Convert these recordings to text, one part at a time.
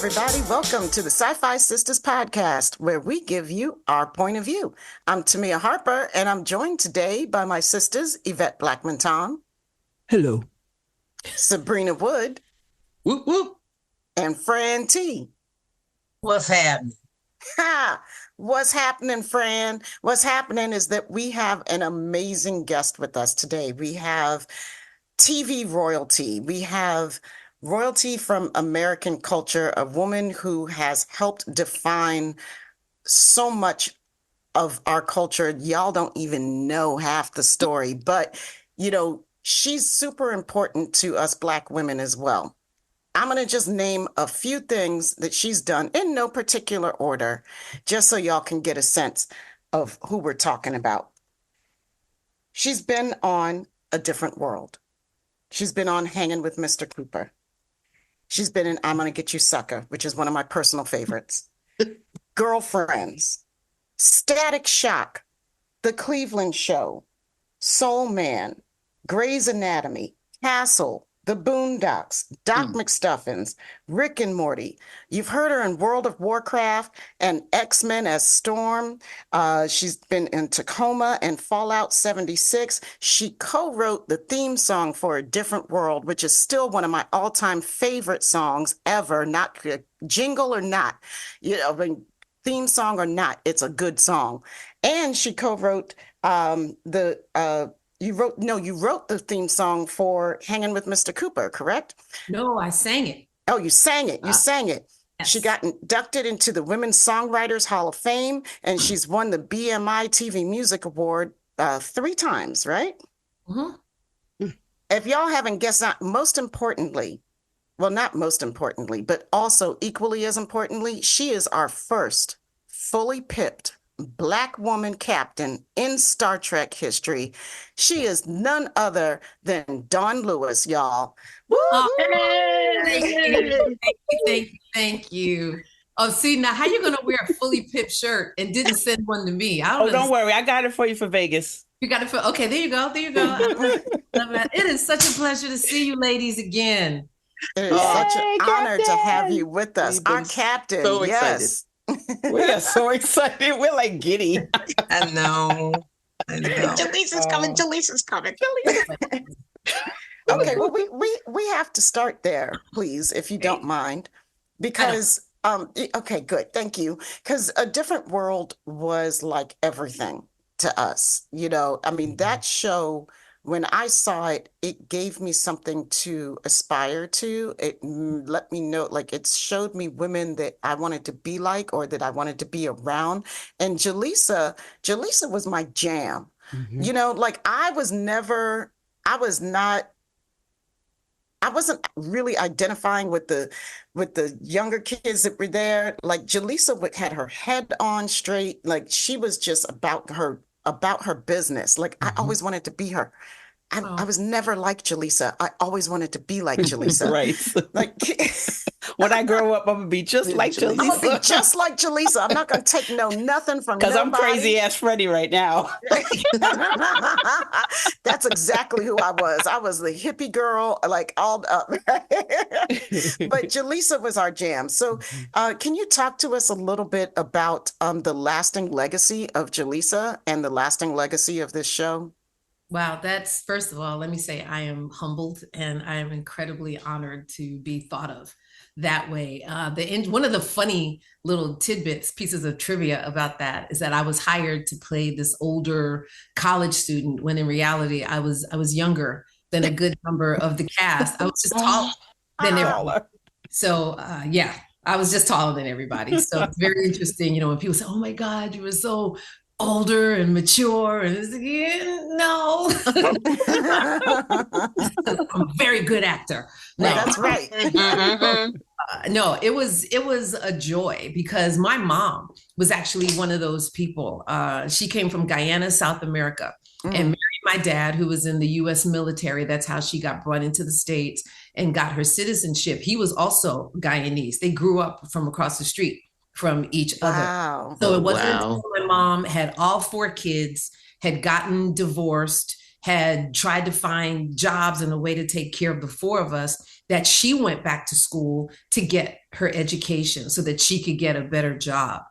everybody. Welcome to the Sci-Fi Sistas podcast, where we give you our point of view. I'm Tamia Harper, and I'm joined today by my sisters, Yvette Blackman-Tom. Hello. Sabrina Wood. Whoop, whoop. And Fran T. What's happening? Ha! What's happening, Fran? What's happening is that we have an amazing guest with us today. We have TV royalty. We have royalty from American culture, a woman who has helped define so much of our culture. Y'all don't even know half the story, but, you know, she's super important to us Black women as well. I'm going to just name a few things that she's done in no particular order, just so y'all can get a sense of who we're talking about. She's been on A Different World. She's been on Hanging with Mr. Cooper. She's been in I'm Gonna Get You Sucker, which is one of my personal favorites. Girlfriends, Static Shock, The Cleveland Show, Soul Man, Grey's Anatomy, Castle, The Boondocks, Doc McStuffins, Rick and Morty. You've heard her in World of Warcraft and X-Men as Storm. She's been in Tacoma and Fallout 76. She co-wrote the theme song for A Different World, which is still one of my all-time favorite songs ever, not jingle or not, you know, theme song or not, it's a good song. And she co-wrote You wrote the theme song for Hanging with Mr. Cooper, correct? No, I sang it. Oh, you sang it. You sang it. Yes. She got inducted into the Women's Songwriters Hall of Fame, and she's won the BMI TV Music Award 3 times, right? Mm-hmm. If y'all haven't guessed that, most importantly, well, not most importantly, but also equally as importantly, she is our first fully pipped Black woman captain in Star Trek history. She is none other than Dawnn Lewis, y'all. Oh, thank you. Oh, see, now how you gonna wear a fully pipped shirt and didn't send one to me? Don't worry, I got it for you for Vegas. You got it for okay. There you go. It is such a pleasure to see you, ladies, again. It is such an honor to have you with us, our captain. So yes. We are so excited. We're like giddy. I know. Jaleesa's coming. Jaleesa's coming. Okay, well, we have to start there, please, if you don't mind, because okay, good, thank you. Because A Different World was like everything to us. You know, I mean, that show, when I saw it, it gave me something to aspire to. It let me know, like, it showed me women that I wanted to be like or that I wanted to be around. And Jaleesa was my jam. Mm-hmm. You know, like I wasn't really identifying with the younger kids that were there. Like Jaleesa had her head on straight. Like she was just about her business. Like I always wanted to be her. I was never like Jaleesa. I always wanted to be like Jaleesa. Right. Like when I grow up, I'm gonna be just like Jaleesa. I'm gonna be just like Jaleesa. I'm not gonna take nothing from nobody. Because I'm crazy ass Freddie right now. That's exactly who I was. I was the hippie girl, like all up. But Jaleesa was our jam. So can you talk to us a little bit about the lasting legacy of Jaleesa and the lasting legacy of this show? Wow, that's, first of all, let me say I am humbled and I am incredibly honored to be thought of that way. One of the funny little tidbits, pieces of trivia about that is that I was hired to play this older college student when in reality I was younger than a good number of the cast. I was just taller than everybody. So yeah, I was just taller than everybody. So it's very interesting, you know, when people say, "Oh my God, you were so older and mature," and it's like, yeah, no. I'm a very good actor. No, that's right. No, it was a joy because my mom was actually one of those people. She came from Guyana, South America, and married my dad, who was in the U.S. military. That's how she got brought into the States and got her citizenship. He was also Guyanese. They grew up from across the street from each other. Wow. So it wasn't until my mom had all 4 kids, had gotten divorced, had tried to find jobs and a way to take care of the four of us, that she went back to school to get her education so that she could get a better job.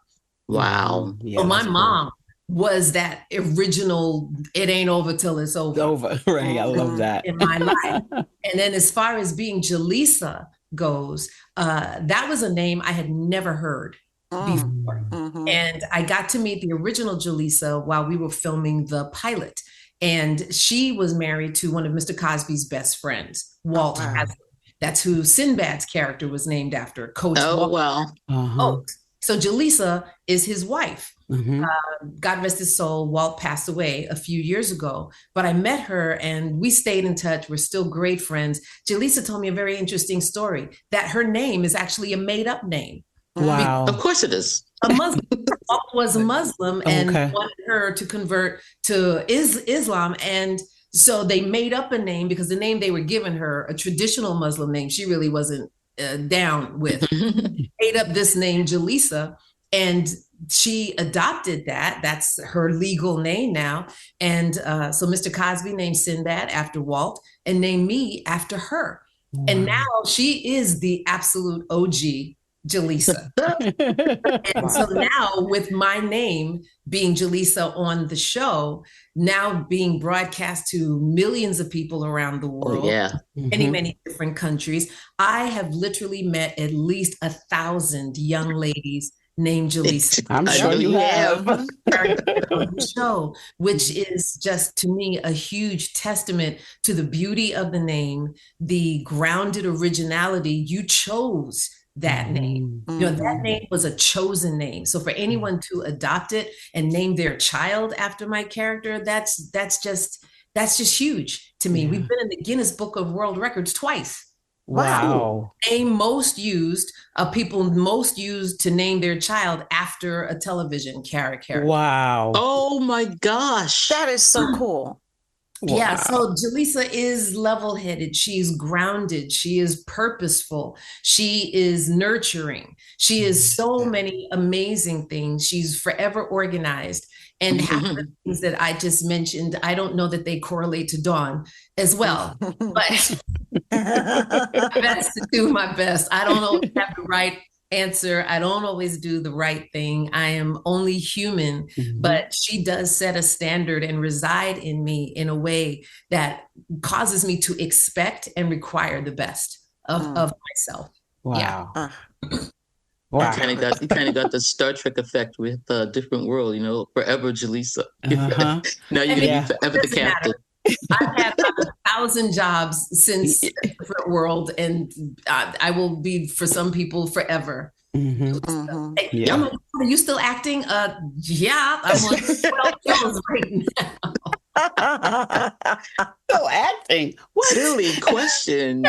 Wow. Yeah, So my that's mom was that original, it ain't over till it's over. over. Right. I love that. In my life. And then as far as being Jaleesa goes, that was a name I had never heard before. And I got to meet the original Jaleesa while we were filming the pilot. And she was married to one of Mr. Cosby's best friends, Walt Haslett. That's who Sinbad's character was named after, Coach Walt. Wow. Oates. So Jaleesa is his wife. God rest his soul, Walt passed away a few years ago, but I met her and we stayed in touch. We're still great friends. Jaleesa told me a very interesting story, that her name is actually a made-up name. Wow. Of course it is. A Muslim. Walt was a Muslim and wanted her to convert to Islam. And so they made up a name because the name they were giving her, a traditional Muslim name, she really wasn't down with. Made up this name, Jaleesa, and she adopted that. That's her legal name now. And so Mr. Cosby named Sinbad after Walt and named me after her. Wow. And now she is the absolute OG Jaleesa. And so now with my name being Jaleesa on the show, now being broadcast to millions of people around the world, many different countries, I have literally met at least 1,000 young ladies named Jaleesa. I'm sure you have. The show, which is just to me a huge testament to the beauty of the name, the grounded originality. You chose that name. You know, that name was a chosen name. So for anyone to adopt it and name their child after my character, that's just huge to me. We've been in the Guinness Book of World Records twice. Wow. Name most used, people most used to name their child after a television character. Wow. Oh my gosh. That is so cool. Wow. Yeah, so Jaleesa is level-headed. She's grounded. She is purposeful. She is nurturing. She is so many amazing things. She's forever organized. And half of the things that I just mentioned, I don't know that they correlate to Dawnn as well. But my best to do my best. I don't always have the right answer. I don't always do the right thing. I am only human, but she does set a standard and reside in me in a way that causes me to expect and require the best of myself. Wow. Yeah. Wow. You kind of got the Star Trek effect with Different World, you know, forever Jaleesa. Now you're going to be forever the captain. I've had about 1,000 jobs since Different World, and I will be for some people forever. Hey, are you still acting? Yeah, I'm on 12 shows right now. Still acting? What? Silly question.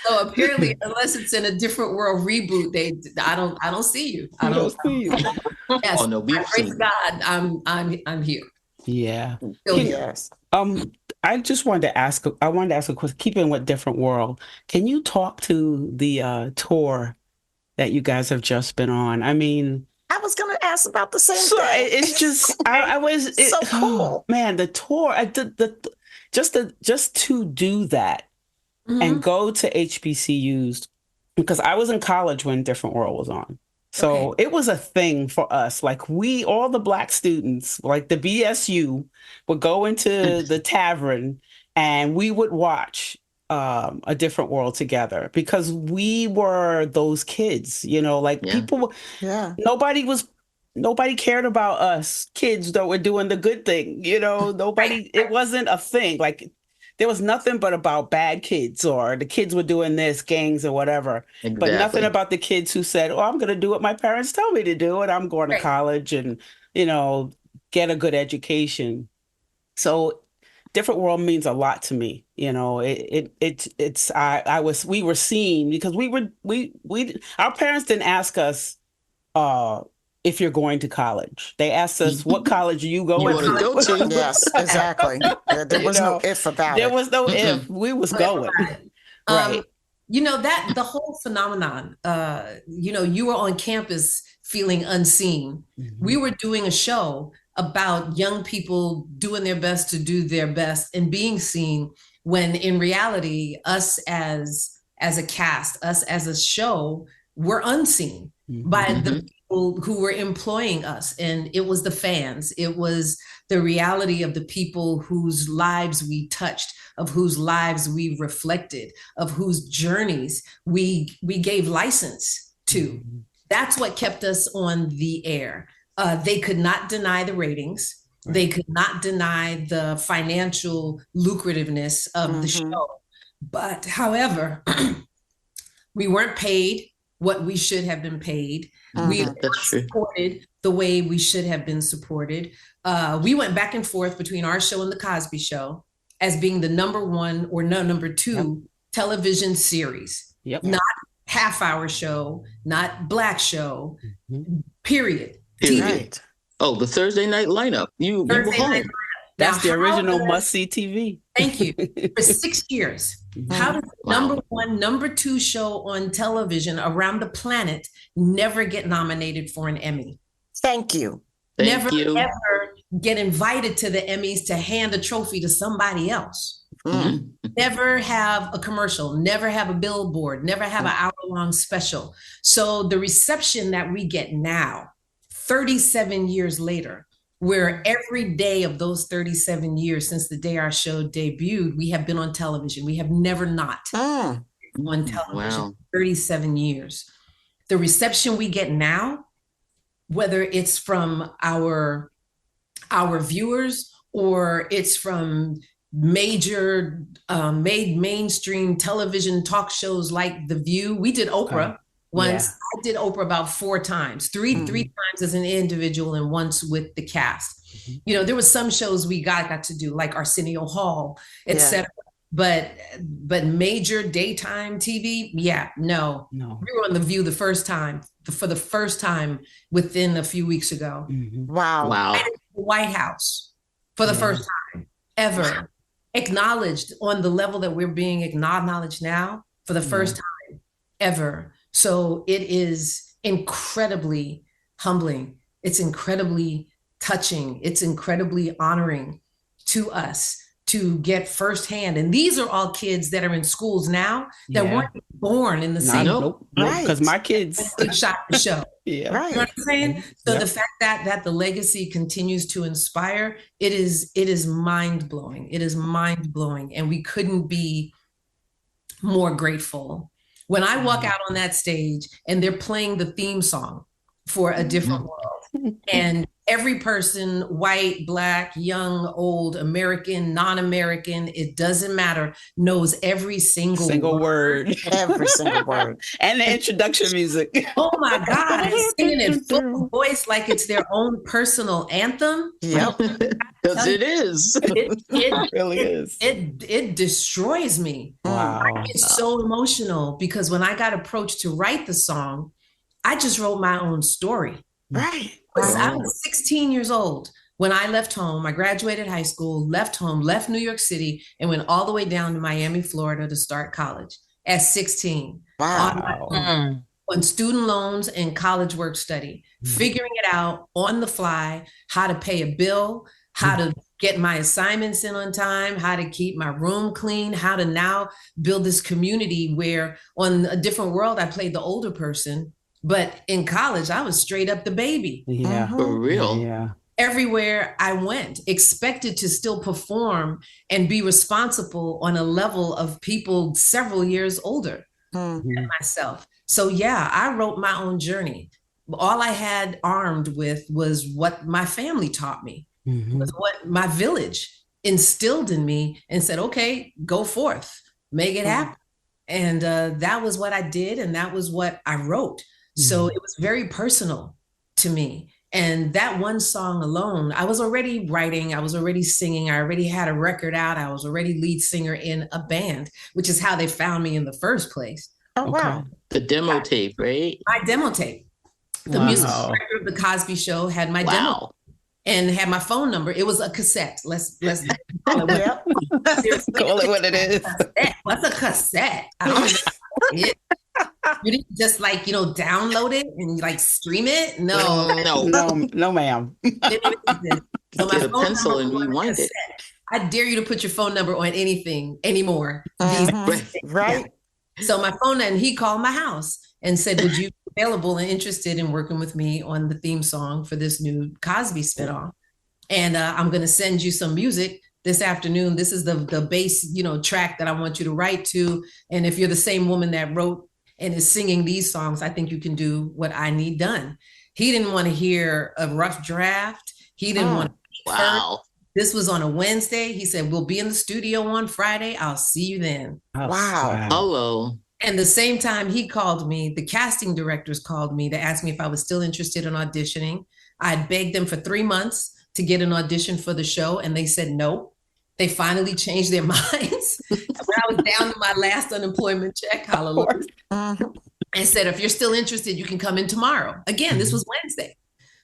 So apparently, unless it's in a Different World reboot, I don't see you. I don't see you. Yes, oh no, praise God, I'm here. Yeah. Yes. I just wanted to ask. I wanted to ask a question. Keeping with Different World, can you talk to the tour that you guys have just been on? I mean, I was going to ask about the same so thing. it's just so cool. Oh, man, the tour. Just to do that and go to HBCUs, because I was in college when Different World was on. So it was a thing for us. Like all the Black students, like the BSU, would go into the tavern and we would watch A Different World together because we were those kids, you know, like people, nobody cared about us kids that were doing the good thing, you know, it wasn't a thing. Like there was nothing but about bad kids or the kids were doing this, gangs or whatever, but nothing about the kids who said, oh, I'm going to do what my parents tell me to do and I'm going to college and, you know, get a good education. So Different World means a lot to me. You know, we were seen because our parents didn't ask us, if you're going to college. They asked us, what college are you going to? Yes, exactly. There was no if about it. There was no if. We was going. Right. You know, that the whole phenomenon, you know, you were on campus feeling unseen. We were doing a show about young people doing their best to do their best and being seen, when in reality, us as a cast, us as a show, were unseen by the people who were employing us. And it was the fans. It was the reality of the people whose lives we touched, of whose lives we reflected, of whose journeys we gave license to. That's what kept us on the air. They could not deny the ratings. Right. They could not deny the financial lucrativeness of the show. But however, we weren't paid what we should have been paid. We weren't supported the way we should have been supported. We went back and forth between our show and the Cosby Show as being the number one or number two television series. Not half-hour show, not black show, period. TV. Right. Oh, the Thursday night lineup. You were home. That's the original must-see TV. Thank you. For 6 years. How does number one, number two show on television around the planet never get nominated for an Emmy? Thank you. Never ever get invited to the Emmys to hand a trophy to somebody else. Never have a commercial, never have a billboard, never have an hour-long special. So the reception that we get now, 37 years later, where every day of those 37 years since the day our show debuted, we have been on television. We have never not on television. 37 years. The reception we get now, whether it's from our viewers or it's from major mainstream television talk shows like The View. We did Oprah once. I did Oprah about 4 times, three times as an individual and once with the cast. You know, there was some shows we got to do, like Arsenio Hall, etc. But major daytime TV, no. We were on The View the first time, for the first time within a few weeks ago. Wow. The White House for the first time ever. Acknowledged on the level that we're being acknowledged now for the first time ever. So it is incredibly humbling. It's incredibly touching. It's incredibly honoring to us to get firsthand. And these are all kids that are in schools now that weren't born in the same. Because my kids shot the show. Right. You know what I'm saying? So the fact that the legacy continues to inspire, it is mind blowing. It is mind blowing. And we couldn't be more grateful. When I walk out on that stage and they're playing the theme song for A Different World, and every person, white, black, young, old, American, non-American, it doesn't matter, knows every single word. Every single word. And the introduction music. Oh my God. And singing it full voice like it's their own personal anthem. Yep. Because it is. It really is. It destroys me. Wow. I get so emotional because when I got approached to write the song, I just wrote my own story. Right. I was 16 years old when I left home. I graduated high school, left home, left New York City, and went all the way down to Miami, Florida to start college at 16. Wow. On student loans and college work study, figuring it out on the fly, how to pay a bill, how to get my assignments in on time, how to keep my room clean, how to now build this community where on A Different World, I played the older person. But in college, I was straight up the baby. Yeah. For real. Yeah. Everywhere I went, expected to still perform and be responsible on a level of people several years older than myself. So yeah, I wrote my own journey. All I had armed with was what my family taught me, was what my village instilled in me and said, okay, go forth, make it happen. And that was what I did. And that was what I wrote. So it was very personal to me. And that one song alone, I was already writing, I was already singing, I already had a record out, I was already lead singer in a band, which is how they found me in the first place. Oh, wow. The demo tape, right? My demo tape. The music director of The Cosby Show had my demo and had my phone number. It was a cassette. Let's call it call it what it is. What's a cassette? I don't know. You didn't just like, download it and like stream it? No. No, ma'am. So get a pencil and rewind it. I dare you to put your phone number on anything anymore. Right. So my phone, and he called my house and said, would you be available and interested in working with me on the theme song for this new Cosby spinoff? And I'm going to send you some music this afternoon. This is the bass, track that I want you to write to. And if you're the same woman that wrote and is singing these songs, I think you can do what I need done. He didn't want to hear a rough draft. He didn't want to. Wow. This was on a Wednesday. He said, we'll be in the studio on Friday. I'll see you then. Wow. Hello. And the same time he called me, the casting directors called me to ask me if I was still interested in auditioning. I begged them for 3 months to get an audition for the show, and they said no. They finally changed their minds when I was down to my last unemployment check, hallelujah, and said, if you're still interested, you can come in tomorrow. Again, this was Wednesday.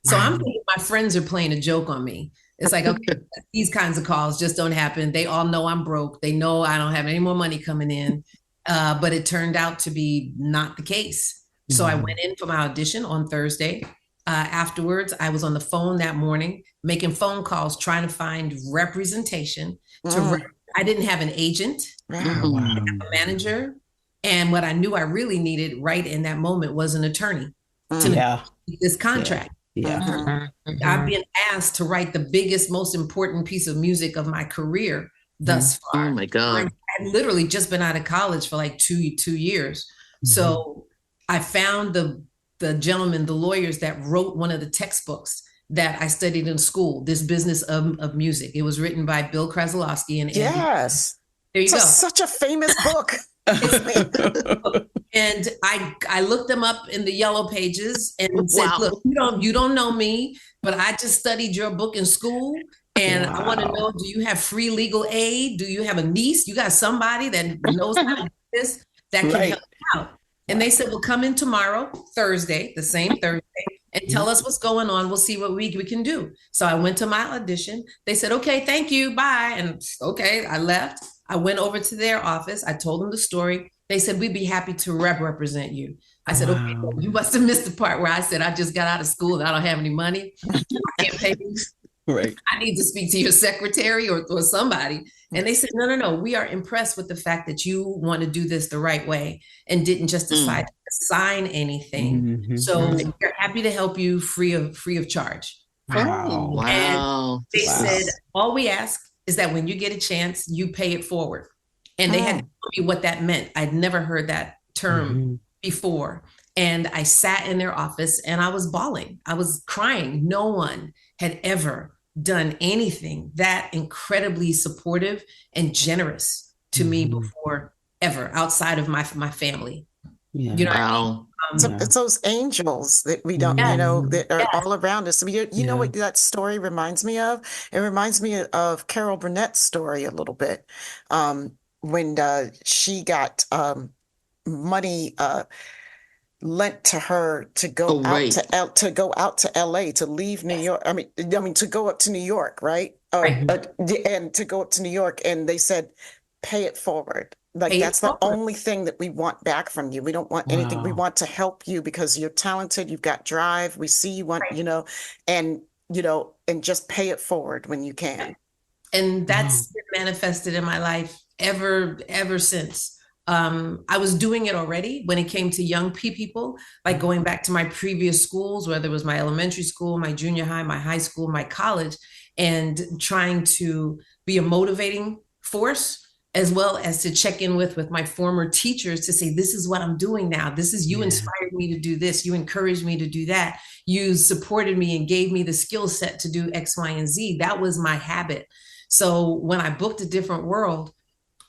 So I'm thinking my friends are playing a joke on me. It's like, okay, these kinds of calls just don't happen. They all know I'm broke. They know I don't have any more money coming in. But it turned out to be not the case. So I went in for my audition on Thursday. Afterwards, I was on the phone that morning, making phone calls, trying to find representation. I didn't have an agent, a manager. And what I knew I really needed right in that moment was an attorney to negotiate this contract. I've been asked to write the biggest, most important piece of music of my career thus far. Oh my God. I've literally just been out of college for like two years. So I found the gentlemen, the lawyers that wrote one of the textbooks that I studied in school, This Business of Music. It was written by Bill Krasilovsky and yes. There you go. Such a famous book. And I looked them up in the yellow pages and said, look, you don't know me, but I just studied your book in school. And I want to know, do you have free legal aid? Do you have a niece? You got somebody that knows how to do this that can help you out? And they said, well, come in tomorrow, Thursday, the same Thursday, and tell us what's going on. We'll see what we can do. So I went to my audition. They said, okay, thank you, bye. And okay, I left. I went over to their office. I told them the story. They said, we'd be happy to represent you. I said, okay, well, you must have missed the part where I said, I just got out of school and I don't have any money. I can't pay you. Right. I need to speak to your secretary or somebody. And they said, no. We are impressed with the fact that you want to do this the right way and didn't just decide to sign anything. So we're happy to help you free of charge. Wow. And they said, all we ask is that when you get a chance, you pay it forward. And they had to tell me what that meant. I'd never heard that term before. And I sat in their office and I was bawling. I was crying. No one had ever done anything that incredibly supportive and generous to me before, ever, outside of my family. Yeah. You know, it's those angels that we don't, that are all around us. You know what that story reminds me of? It reminds me of Carol Burnett's story a little bit. When she got money lent to her to go out to LA, to leave New York. I mean to go up to New York, right? And to go up to New York, and they said, pay it forward. Like that's the only thing that we want back from you. We don't want anything. We want to help you because you're talented. You've got drive. We see you want, and just pay it forward when you can. And that's been manifested in my life ever since. I was doing it already when it came to young people, like going back to my previous schools, whether it was my elementary school, my junior high, my high school, my college, and trying to be a motivating force, as well as to check in with my former teachers to say, this is what I'm doing now. This is, you inspired me to do this. You encouraged me to do that. You supported me and gave me the skill set to do X, Y, and Z. That was my habit. So when I booked A Different World,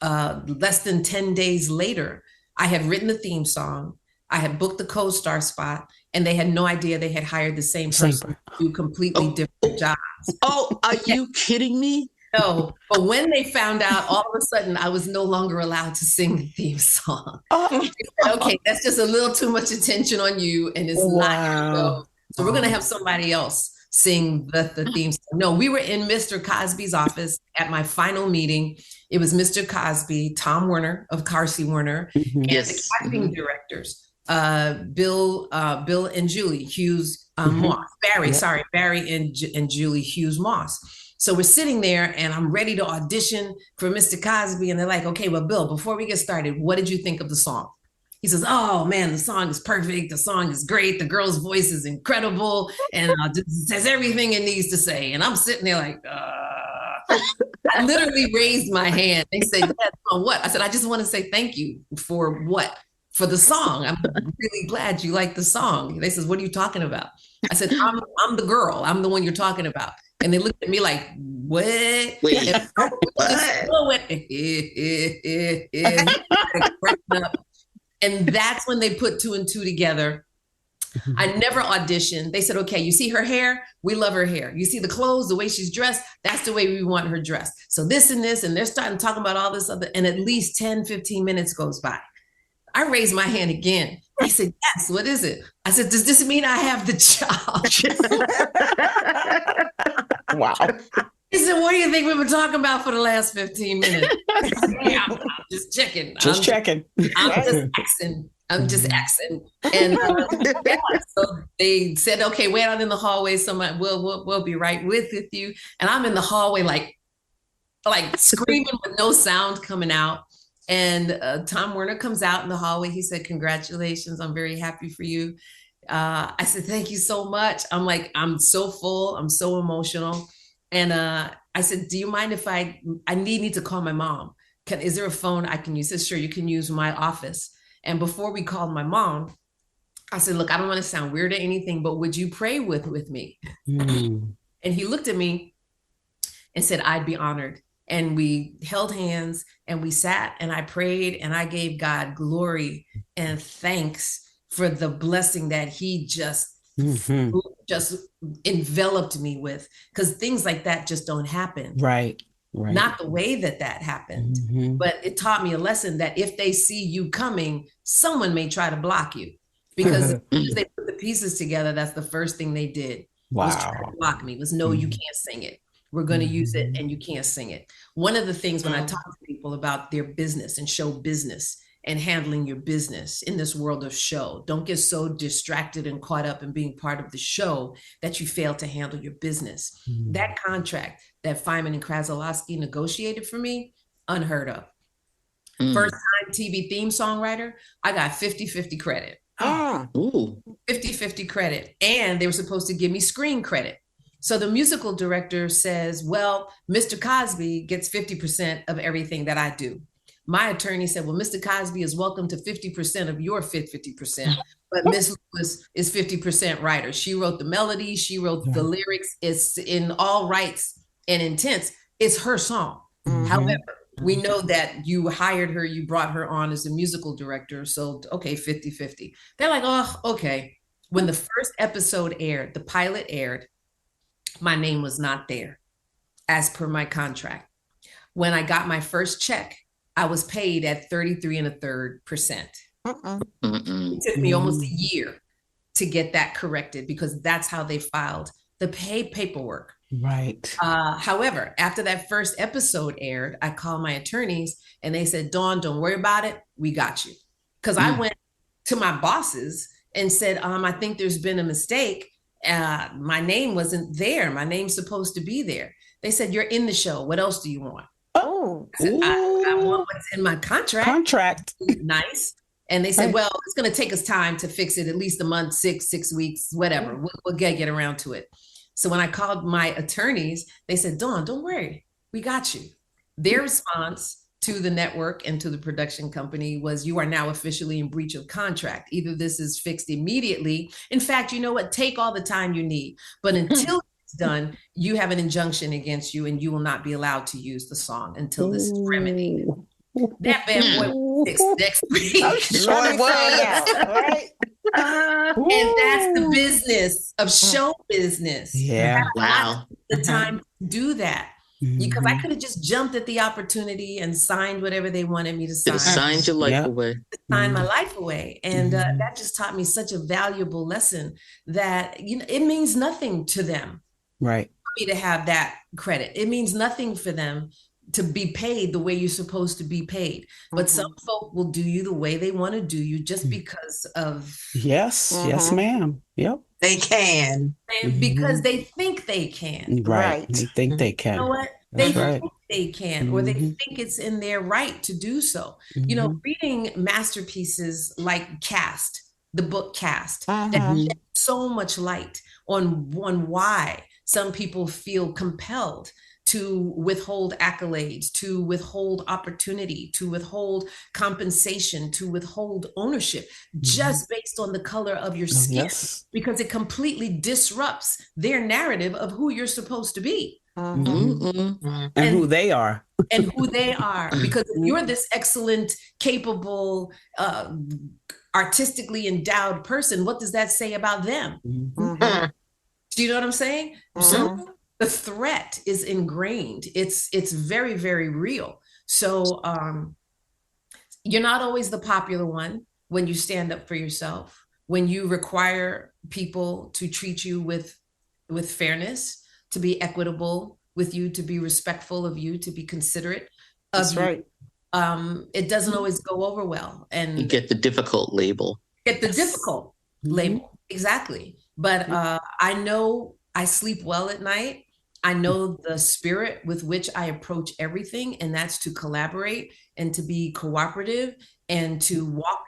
less than 10 days later, I had written the theme song. I had booked the co-star spot, and they had no idea they had hired the same person to do completely different jobs. Oh, are you kidding me? No, but when they found out, all of a sudden I was no longer allowed to sing the theme song. They said, okay, that's just a little too much attention on you, and it's not your show. So we're going to have somebody else. sing the theme song. No, we were in Mr. Cosby's office at my final meeting. It was Mr. Cosby, Tom Werner of Carsey Werner, and the casting directors, Bill and Julie Hughes Moss. Barry and Julie Hughes Moss. So we're sitting there and I'm ready to audition for Mr. Cosby. And they're like, okay, well, Bill, before we get started, what did you think of the song? He says, oh man, the song is perfect. The song is great. The girl's voice is incredible. And it says everything it needs to say. And I'm sitting there like, I literally raised my hand. They said, what? I said, I just want to say thank you for what? For the song. I'm really glad you like the song. They says, what are you talking about? I said, I'm the girl. I'm the one you're talking about. And they looked at me like, what? Wait, and that's when they put 2 and 2 together. I never auditioned. They said, okay, you see her hair? We love her hair. You see the clothes, the way she's dressed? That's the way we want her dressed. So this and this, and they're starting talking about all this other, and at least 10, 15 minutes goes by. I raised my hand again. I said, yes, what is it? I said, does this mean I have the job? Wow. He said, what do you think we were talking about for the last 15 minutes? Yeah, I'm just checking. I'm just asking. I'm just asking. And so they said, okay, wait out in the hallway. Somebody, we'll be right with you. And I'm in the hallway, like screaming with no sound coming out. And Tom Werner comes out in the hallway. He said, congratulations. I'm very happy for you. I said, thank you so much. I'm like, I'm so full. I'm so emotional. And I said, do you mind if I need to call my mom? Is there a phone I can use? He said, sure, you can use my office. And before we called my mom, I said, look, I don't want to sound weird or anything, but would you pray with me? And he looked at me and said, I'd be honored. And we held hands and we sat and I prayed and I gave God glory and thanks for the blessing that he just enveloped me with, because things like that just don't happen. Right. Not the way that happened, but it taught me a lesson that if they see you coming, someone may try to block you, because they put the pieces together. That's the first thing they did. Wow. Was try to block me. Was no, you can't sing it. We're going to use it and you can't sing it. One of the things when I talk to people about their business and show business and handling your business in this world of show, don't get so distracted and caught up in being part of the show that you fail to handle your business. That contract that Feynman and Krasowski negotiated for me, unheard of. First time TV theme songwriter, I got 50-50 credit. 50-50 credit. And they were supposed to give me screen credit. So the musical director says, well, Mr. Cosby gets 50% of everything that I do. My attorney said, well, Mr. Cosby is welcome to 50% of your 50%, but Miss Lewis is 50% writer. She wrote the melody. She wrote the lyrics. It's in all rights and intents. It's her song. However, we know that you hired her, you brought her on as a musical director. So, okay, 50-50. They're like, oh, okay. When the first episode aired, the pilot aired, my name was not there as per my contract. When I got my first check, I was paid at 33.33%. It took me almost a year to get that corrected, because that's how they filed the pay paperwork. Right. However, after that first episode aired, I called my attorneys and they said, Dawnn, don't worry about it. We got you. Because I went to my bosses and said, I think there's been a mistake. My name wasn't there. My name's supposed to be there. They said, you're in the show. What else do you want? I said, I want what's in my contract. Nice. And they said, well, it's going to take us time to fix it, at least a month, six weeks, whatever. We'll get around to it. So when I called my attorneys, they said, Dawnn, don't worry. We got you. Their response to the network and to the production company was, you are now officially in breach of contract. Either this is fixed immediately. In fact, you know what? Take all the time you need. But until it's done, you have an injunction against you and you will not be allowed to use the song until this is remedied. That bad boy was fixed next week. Right? And that's the business of show business. Yeah. Wow. The time to do that. Because I could have just jumped at the opportunity and signed whatever they wanted me to sign. It signed your life away. Signed my life away. And that just taught me such a valuable lesson that, it means nothing to them. Right. For me to have that credit. It means nothing for them to be paid the way you're supposed to be paid. But some folk will do you the way they want to do you just because of... Yes, yes, ma'am. Yep. They can. Because they think they can. Right. They think they can. You know what? They think they can, or they think it's in their right to do so. Reading masterpieces like Caste, the book Caste, that shed so much light on why some people feel compelled to withhold accolades, to withhold opportunity, to withhold compensation, to withhold ownership, just based on the color of your skin, because it completely disrupts their narrative of who you're supposed to be. And who they are. And who they are. Because if you're this excellent, capable, artistically endowed person, what does that say about them? Do you know what I'm saying? So the threat is ingrained. It's very, very real. So you're not always the popular one when you stand up for yourself, when you require people to treat you with fairness, to be equitable with you, to be respectful of you, to be considerate of you. Right. It doesn't always go over well. And you get the difficult label. Difficult label. Exactly. But I know I sleep well at night. I know the spirit with which I approach everything, and that's to collaborate and to be cooperative and to walk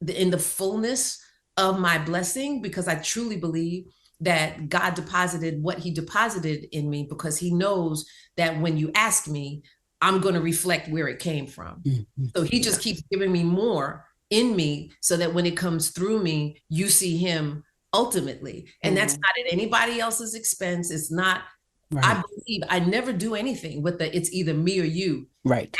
in the fullness of my blessing, because I truly believe that God deposited what he deposited in me, because he knows that when you ask me, I'm going to reflect where it came from. So he just keeps giving me more in me so that when it comes through me, you see him ultimately. And that's not at anybody else's expense. It's not, I believe I never do anything with it's either me or you. Right.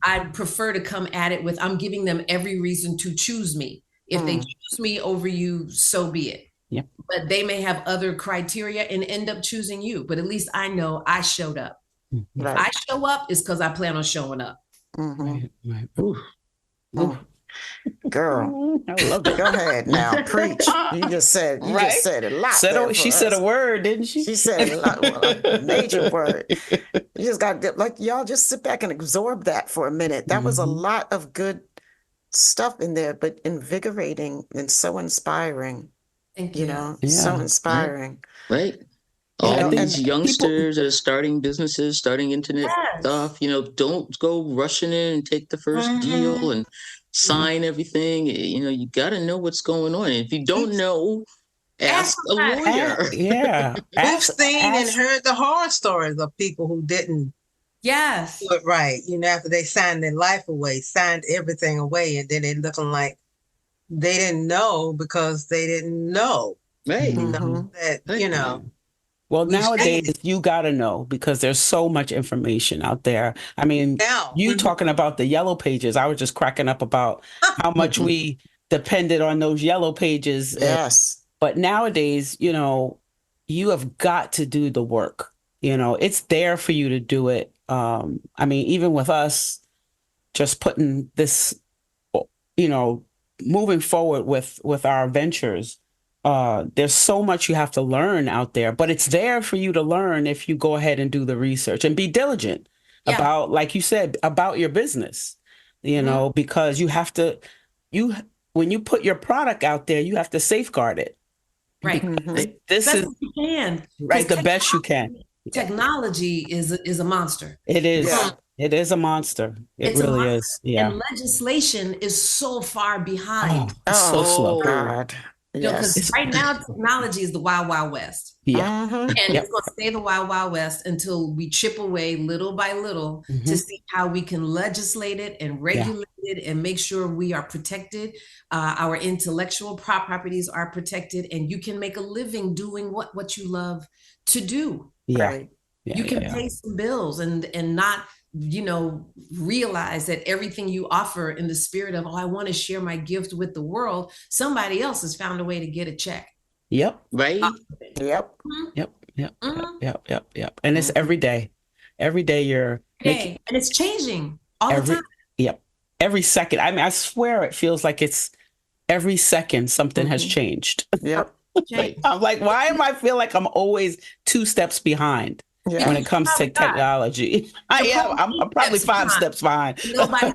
I prefer to come at it with, I'm giving them every reason to choose me. If they choose me over you, so be it. Yep. But they may have other criteria and end up choosing you. But at least I know I showed up. If I show up, it's because I plan on showing up. Girl, I love it. Go ahead now, preach. You just said it a lot. She said a word, didn't she? She said a lot, a major word. You just got to, y'all just sit back and absorb that for a minute. That was a lot of good stuff in there, but invigorating and so inspiring. Thank you. So inspiring. Right. All these youngsters that are starting businesses, starting internet stuff, don't go rushing in and take the first deal and sign everything. You got to know what's going on. And if you don't know, ask a lawyer. We've seen and heard the horror stories of people who didn't do it right. After they signed their life away, signed everything away, and then they're looking like they didn't know because they didn't know. Right. Well, nowadays you got to know, because there's so much information out there. I mean, you talking about the yellow pages, I was just cracking up about how much we depended on those yellow pages. Yes. But nowadays, you have got to do the work. It's there for you to do it. I mean, even with us just putting this, moving forward with our ventures, there's so much you have to learn out there, but it's there for you to learn if you go ahead and do the research and be diligent about, like you said, about your business, because you have to, when you put your product out there, you have to safeguard it. Right. This is the best you can. Technology is a monster. It is. Yeah. It is a monster. It really is. Yeah. And legislation is so far behind. So slow. God. Because right now technology is the wild, wild west. Yeah. And it's going to stay the wild, wild west until we chip away little by little to see how we can legislate it and regulate it and make sure we are protected. Our intellectual properties are protected, and you can make a living doing what you love to do. Yeah. Right. You can pay some bills and not realize that everything you offer in the spirit of, I want to share my gift with the world, somebody else has found a way to get a check. Yep. Right. Yep. Yep. And it's every day. Every day you're making, and it's changing all the time. Yep. Every second. I mean, I swear it feels like it's every second something has changed. Yep. I'm like, why am I feel like I'm always 2 steps behind when it comes to technology? I'm probably 5 steps behind. Nobody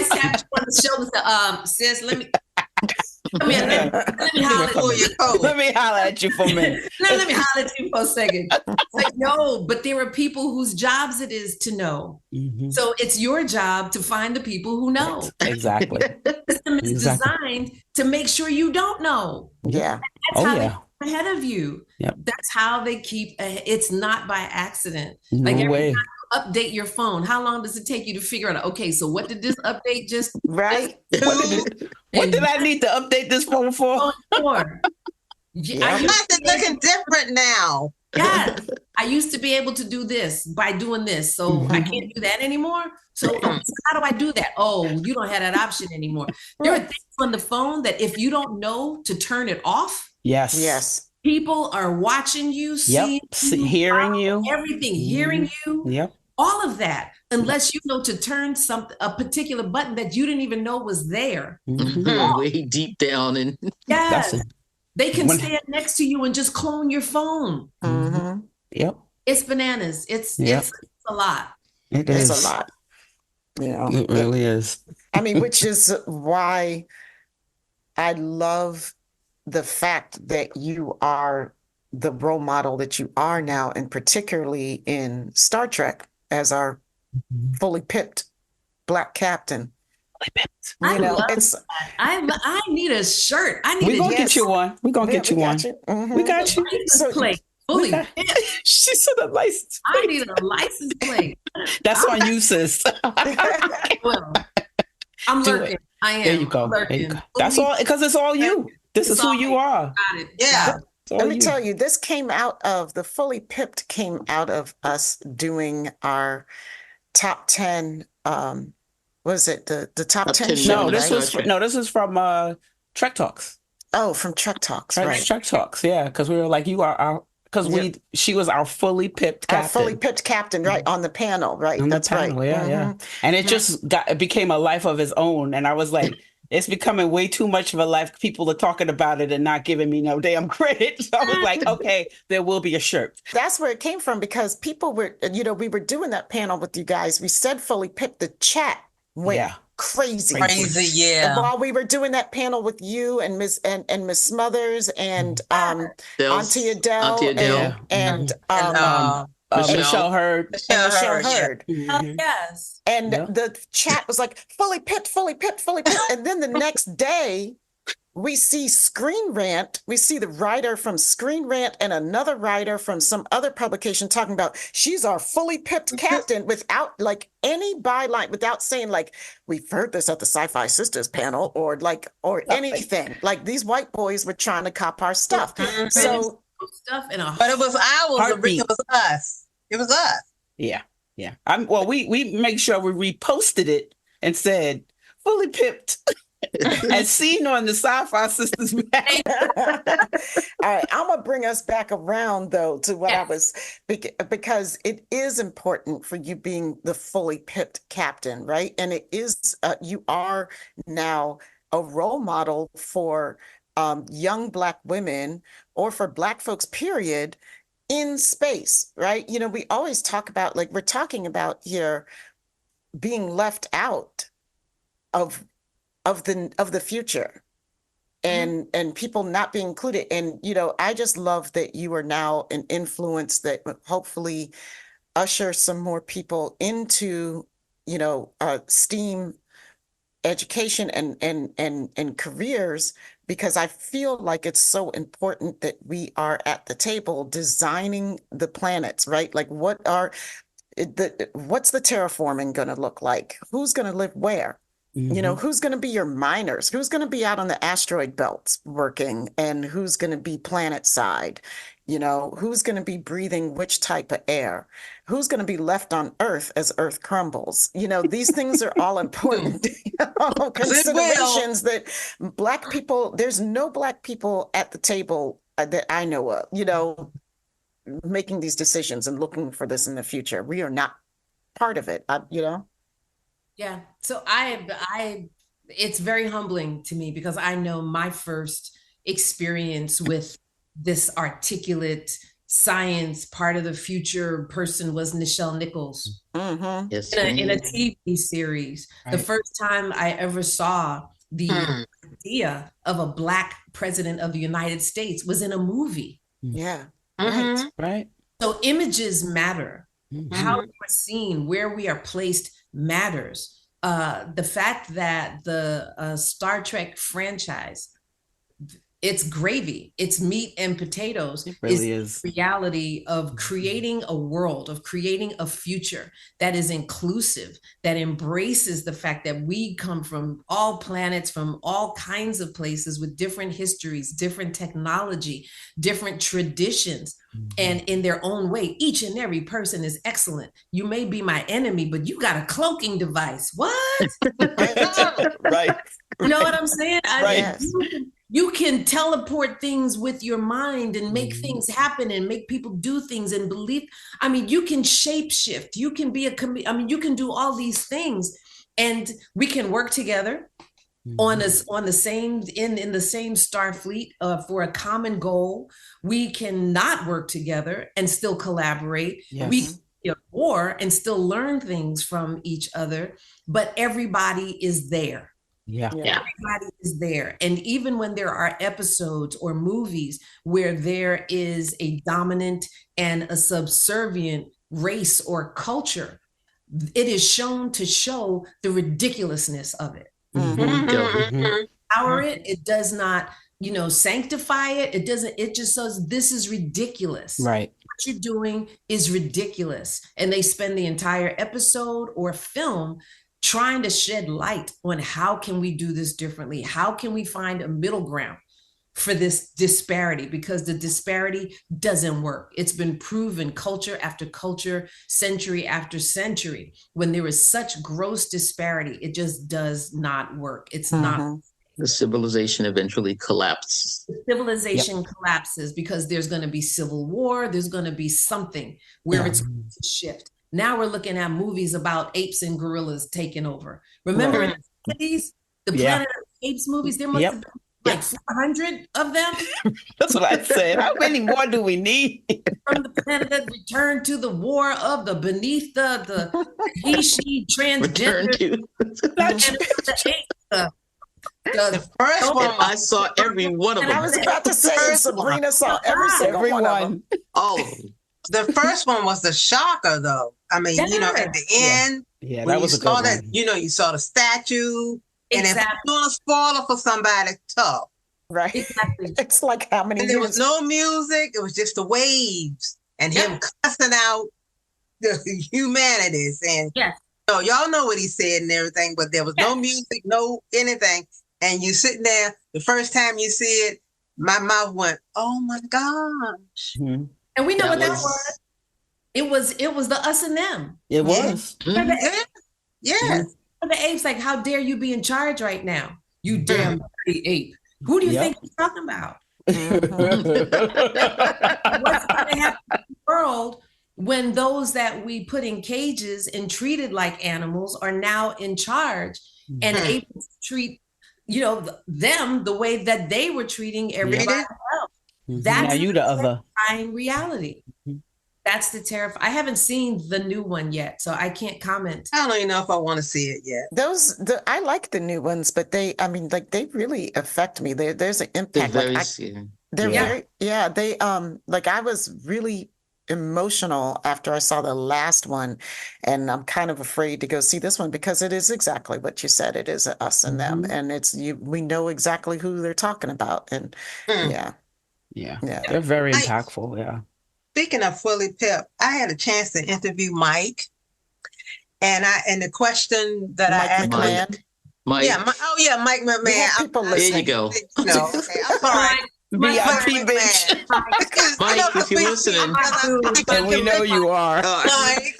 tapped you on the shoulder and said, sis, let me holler at you for a minute. Let me holler at you for a second. Like, no, but there are people whose jobs it is to know. Mm-hmm. So it's your job to find the people who know. Exactly. The system is designed to make sure you don't know. Yeah. That's how they keep ahead of you. Yep. That's how they keep. It's not by accident. No like every way. time you update your phone, how long does it take you to figure out? Okay, so what did this update just? Right. What did I need to update this phone for? Nothing's looking different now. Yeah, I used to be able to do this by doing this, so I can't do that anymore. So how do I do that? Oh, you don't have that option anymore. There are things on the phone that if you don't know to turn it off, yes, people are watching you, seeing you, hearing you, everything, hearing you. Yep. All of that, unless you know to turn a particular button that you didn't even know was there. Mm-hmm. Way deep down. And they can stand next to you and just clone your phone. Mm-hmm. Yep. It's bananas. It's a lot. It's a lot. It really is. I mean, which is why I love the fact that you are the role model that you are now, and particularly in Star Trek as our fully pipped Black captain. I need a shirt. We're gonna get you one. We're gonna get you one. We got you. Fully she said a license plate. I need a license plate. That's on you, sis. Well, I'm lurking. I am. There you go. That's all, because it's all you. This is who you are. Got it. Yeah. Let me tell you, this came out of the Fully Pipped came out of us doing our top 10. Was it the top 10 show? This is from Trek Talks. Oh, from Trek Talks, right? Trek Talks, yeah, because we were like, you are our. Because she was our fully pipped captain. Our fully pipped captain, right, on the panel, right? That's right. Yeah. And it it became a life of its own. And I was like, it's becoming way too much of a life. People are talking about it and not giving me no damn credit. So I was like, okay, there will be a shirt. That's where it came from, because people were, we were doing that panel with you guys. We said fully pipped. The chat went crazy, yeah. While we were doing that panel with you and Miss Smothers and Auntie Adele and Michelle Hurd. Michelle Hurd. Yes. And the chat was like, fully pipped. And then the next day, we see Screen Rant. We see the writer from Screen Rant and another writer from some other publication talking about she's our fully pipped captain without like any byline, without saying like, we've heard this at the Sci-Fi Sistas panel or anything. Like these white boys were trying to cop our stuff. So stuff in but it was ours. It was us. It was us. Yeah. We make sure we reposted it and said fully pipped. As seen on the Sci-Fi Sistas. All right, I'm gonna bring us back around though to what I was, because it is important for you being the fully pipped captain, right? And it is you are now a role model for young Black women, or for Black folks, period, in space, right? We always talk about, like, we're talking about here being left out of the future and people not being included. And, I just love that you are now an influence that hopefully usher some more people into, STEAM education and careers, because I feel like it's so important that we are at the table designing the planets, right? Like what's the terraforming going to look like? Who's going to live where? Who's going to be your miners? Who's going to be out on the asteroid belts working? And who's going to be planet side? Who's going to be breathing which type of air? Who's going to be left on Earth as Earth crumbles? These things are all important considerations that Black people, there's no Black people at the table that I know of, making these decisions and looking for this in the future. We are not part of it, you know? Yeah. So it's very humbling to me because I know my first experience with this articulate science part of the future person was Nichelle Nichols. Mm-hmm. Yes, in a TV series. Right. The first time I ever saw the idea of a Black president of the United States was in a movie. Yeah. Right. So images matter. How we're seen, where we are placed matters. The fact that the Star Trek franchise, it's gravy, it's meat and potatoes. It really is the reality of creating a world, of creating a future that is inclusive, that embraces the fact that we come from all planets, from all kinds of places with different histories, different technology, different traditions. And in their own way, each and every person is excellent. You may be my enemy, but you got a cloaking device. What? Right. You know what I'm saying? Right. You can teleport things with your mind and make things happen and make people do things and believe. I mean, you can shape shift. You can be you can do all these things, and we can work together on the same in the same Starfleet for a common goal. We can not work together and still collaborate. Yes. We can be at war and still learn things from each other, but everybody is there. Yeah. Everybody is there. And even when there are episodes or movies where there is a dominant and a subservient race or culture, it is shown to show the ridiculousness of it. Power it does not, sanctify it. It just says this is ridiculous. Right. What you're doing is ridiculous. And they spend the entire episode or film trying to shed light on how can we do this differently? How can we find a middle ground for this disparity? Because the disparity doesn't work. It's been proven culture after culture, century after century. When there is such gross disparity, it just does not work. It's not. The civilization eventually collapses. The civilization collapses because there's going to be civil war. There's going to be something where it's going to shift. Now we're looking at movies about apes and gorillas taking over. Remember in the 70s, the Planet of the Apes movies, there must have been like 400 of them. That's what I said. How many more do we need? From the planet that returned to the war of the beneath the he, she, transgender. The first one, I saw every one of them. I was about to say, Sabrina saw every single one of them. All of them. The first one was the shocker, though. I mean, at the end, that was a good one. You saw the statue, and if you're doing a spoiler for somebody, tough. Right. Exactly. It's like how many and there was no music. It was just the waves and him cussing out the humanities. And so y'all know what he said and everything, but there was no music, no anything. And you sitting there, the first time you see it, my mouth went, oh my gosh. Mm-hmm. And we know what that was. It was the us and them. It was. Yes. For the apes, like, how dare you be in charge right now? You damn dirty ape. Who do you think he's talking about? What's going to happen in the world when those that we put in cages and treated like animals are now in charge and able to treat, them the way that they were treating everybody else? That's now you the other reality. That's the terrifying. I haven't seen the new one yet, so I can't comment. I don't even know if I want to see it yet. I like the new ones, but they really affect me. There's an impact. I was really emotional after I saw the last one, and I'm kind of afraid to go see this one because it is exactly what you said. It is us and them, and we know exactly who they're talking about, and they're very impactful. Yeah. Speaking of fully Pipped, I had a chance to interview Mike, and the question that I asked McMahon. Mike. Mike McMahon. There you go. I'm sorry. VIP bitch. Mike, if you're listening, and we know you are. Mike,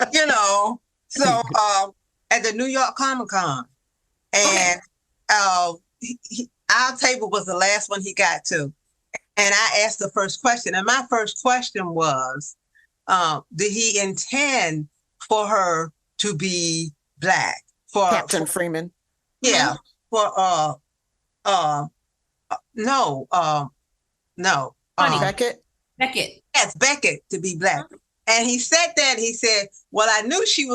so at the New York Comic-Con, and our table was the last one he got to. And I asked the first question, and my first question was, did he intend for her to be Black? Captain Freeman? Yeah. No. Beckett? Beckett. Yes, Beckett to be Black. And he said that, he said, well, I knew she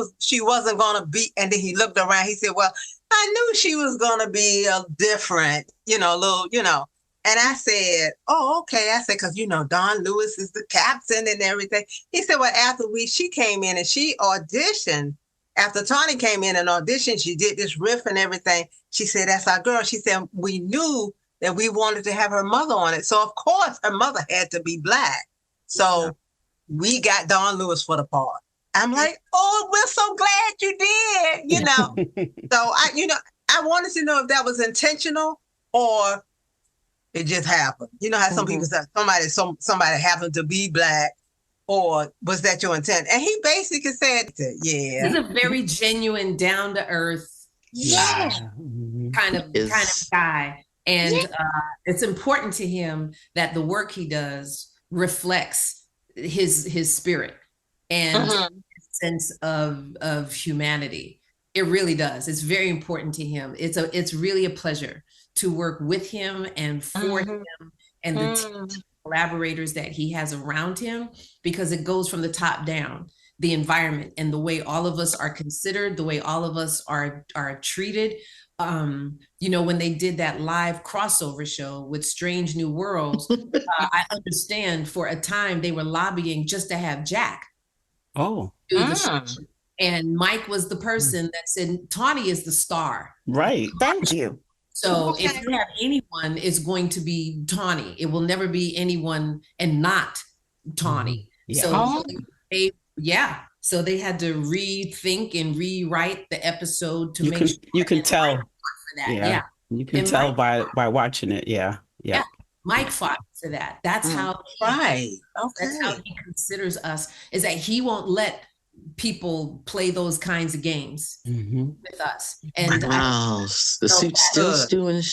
wasn't going to be, and then he looked around, he said, well, I knew she was going to be different, little, And I said, oh, okay. I said, because, Dawnn Lewis is the captain and everything. He said, well, after she came in and she auditioned, after Tawny came in and auditioned, she did this riff and everything. She said, that's our girl. She said, we knew that we wanted to have her mother on it. So, of course, her mother had to be Black. So we got Dawnn Lewis for the part. I'm like, oh, we're so glad you did, So, I wanted to know if that was intentional or it just happened. You know how some people say somebody happened to be Black, or was that your intent? And he basically said, yeah. He's a very genuine, down to earth, kind of guy. And it's important to him that the work he does reflects his spirit and sense of humanity. It really does. It's very important to him. It's really a pleasure to work with him and for him and the collaborators that he has around him, because it goes from the top down, the environment and the way all of us are considered, the way all of us are treated. When they did that live crossover show with Strange New Worlds, I understand for a time they were lobbying just to have Jack. Oh. And Mike was the person that said, Tawny is the star. Right. Thank you. So if you have anyone, it's going to be Tawny. It will never be anyone and not Tawny. So so they had to rethink and rewrite the episode to make sure you can tell. For that. You can tell by watching it. Yeah. Mike fought for that. That's how that's how he considers us, is that he won't let people play those kinds of games with us. And the suit's still doing.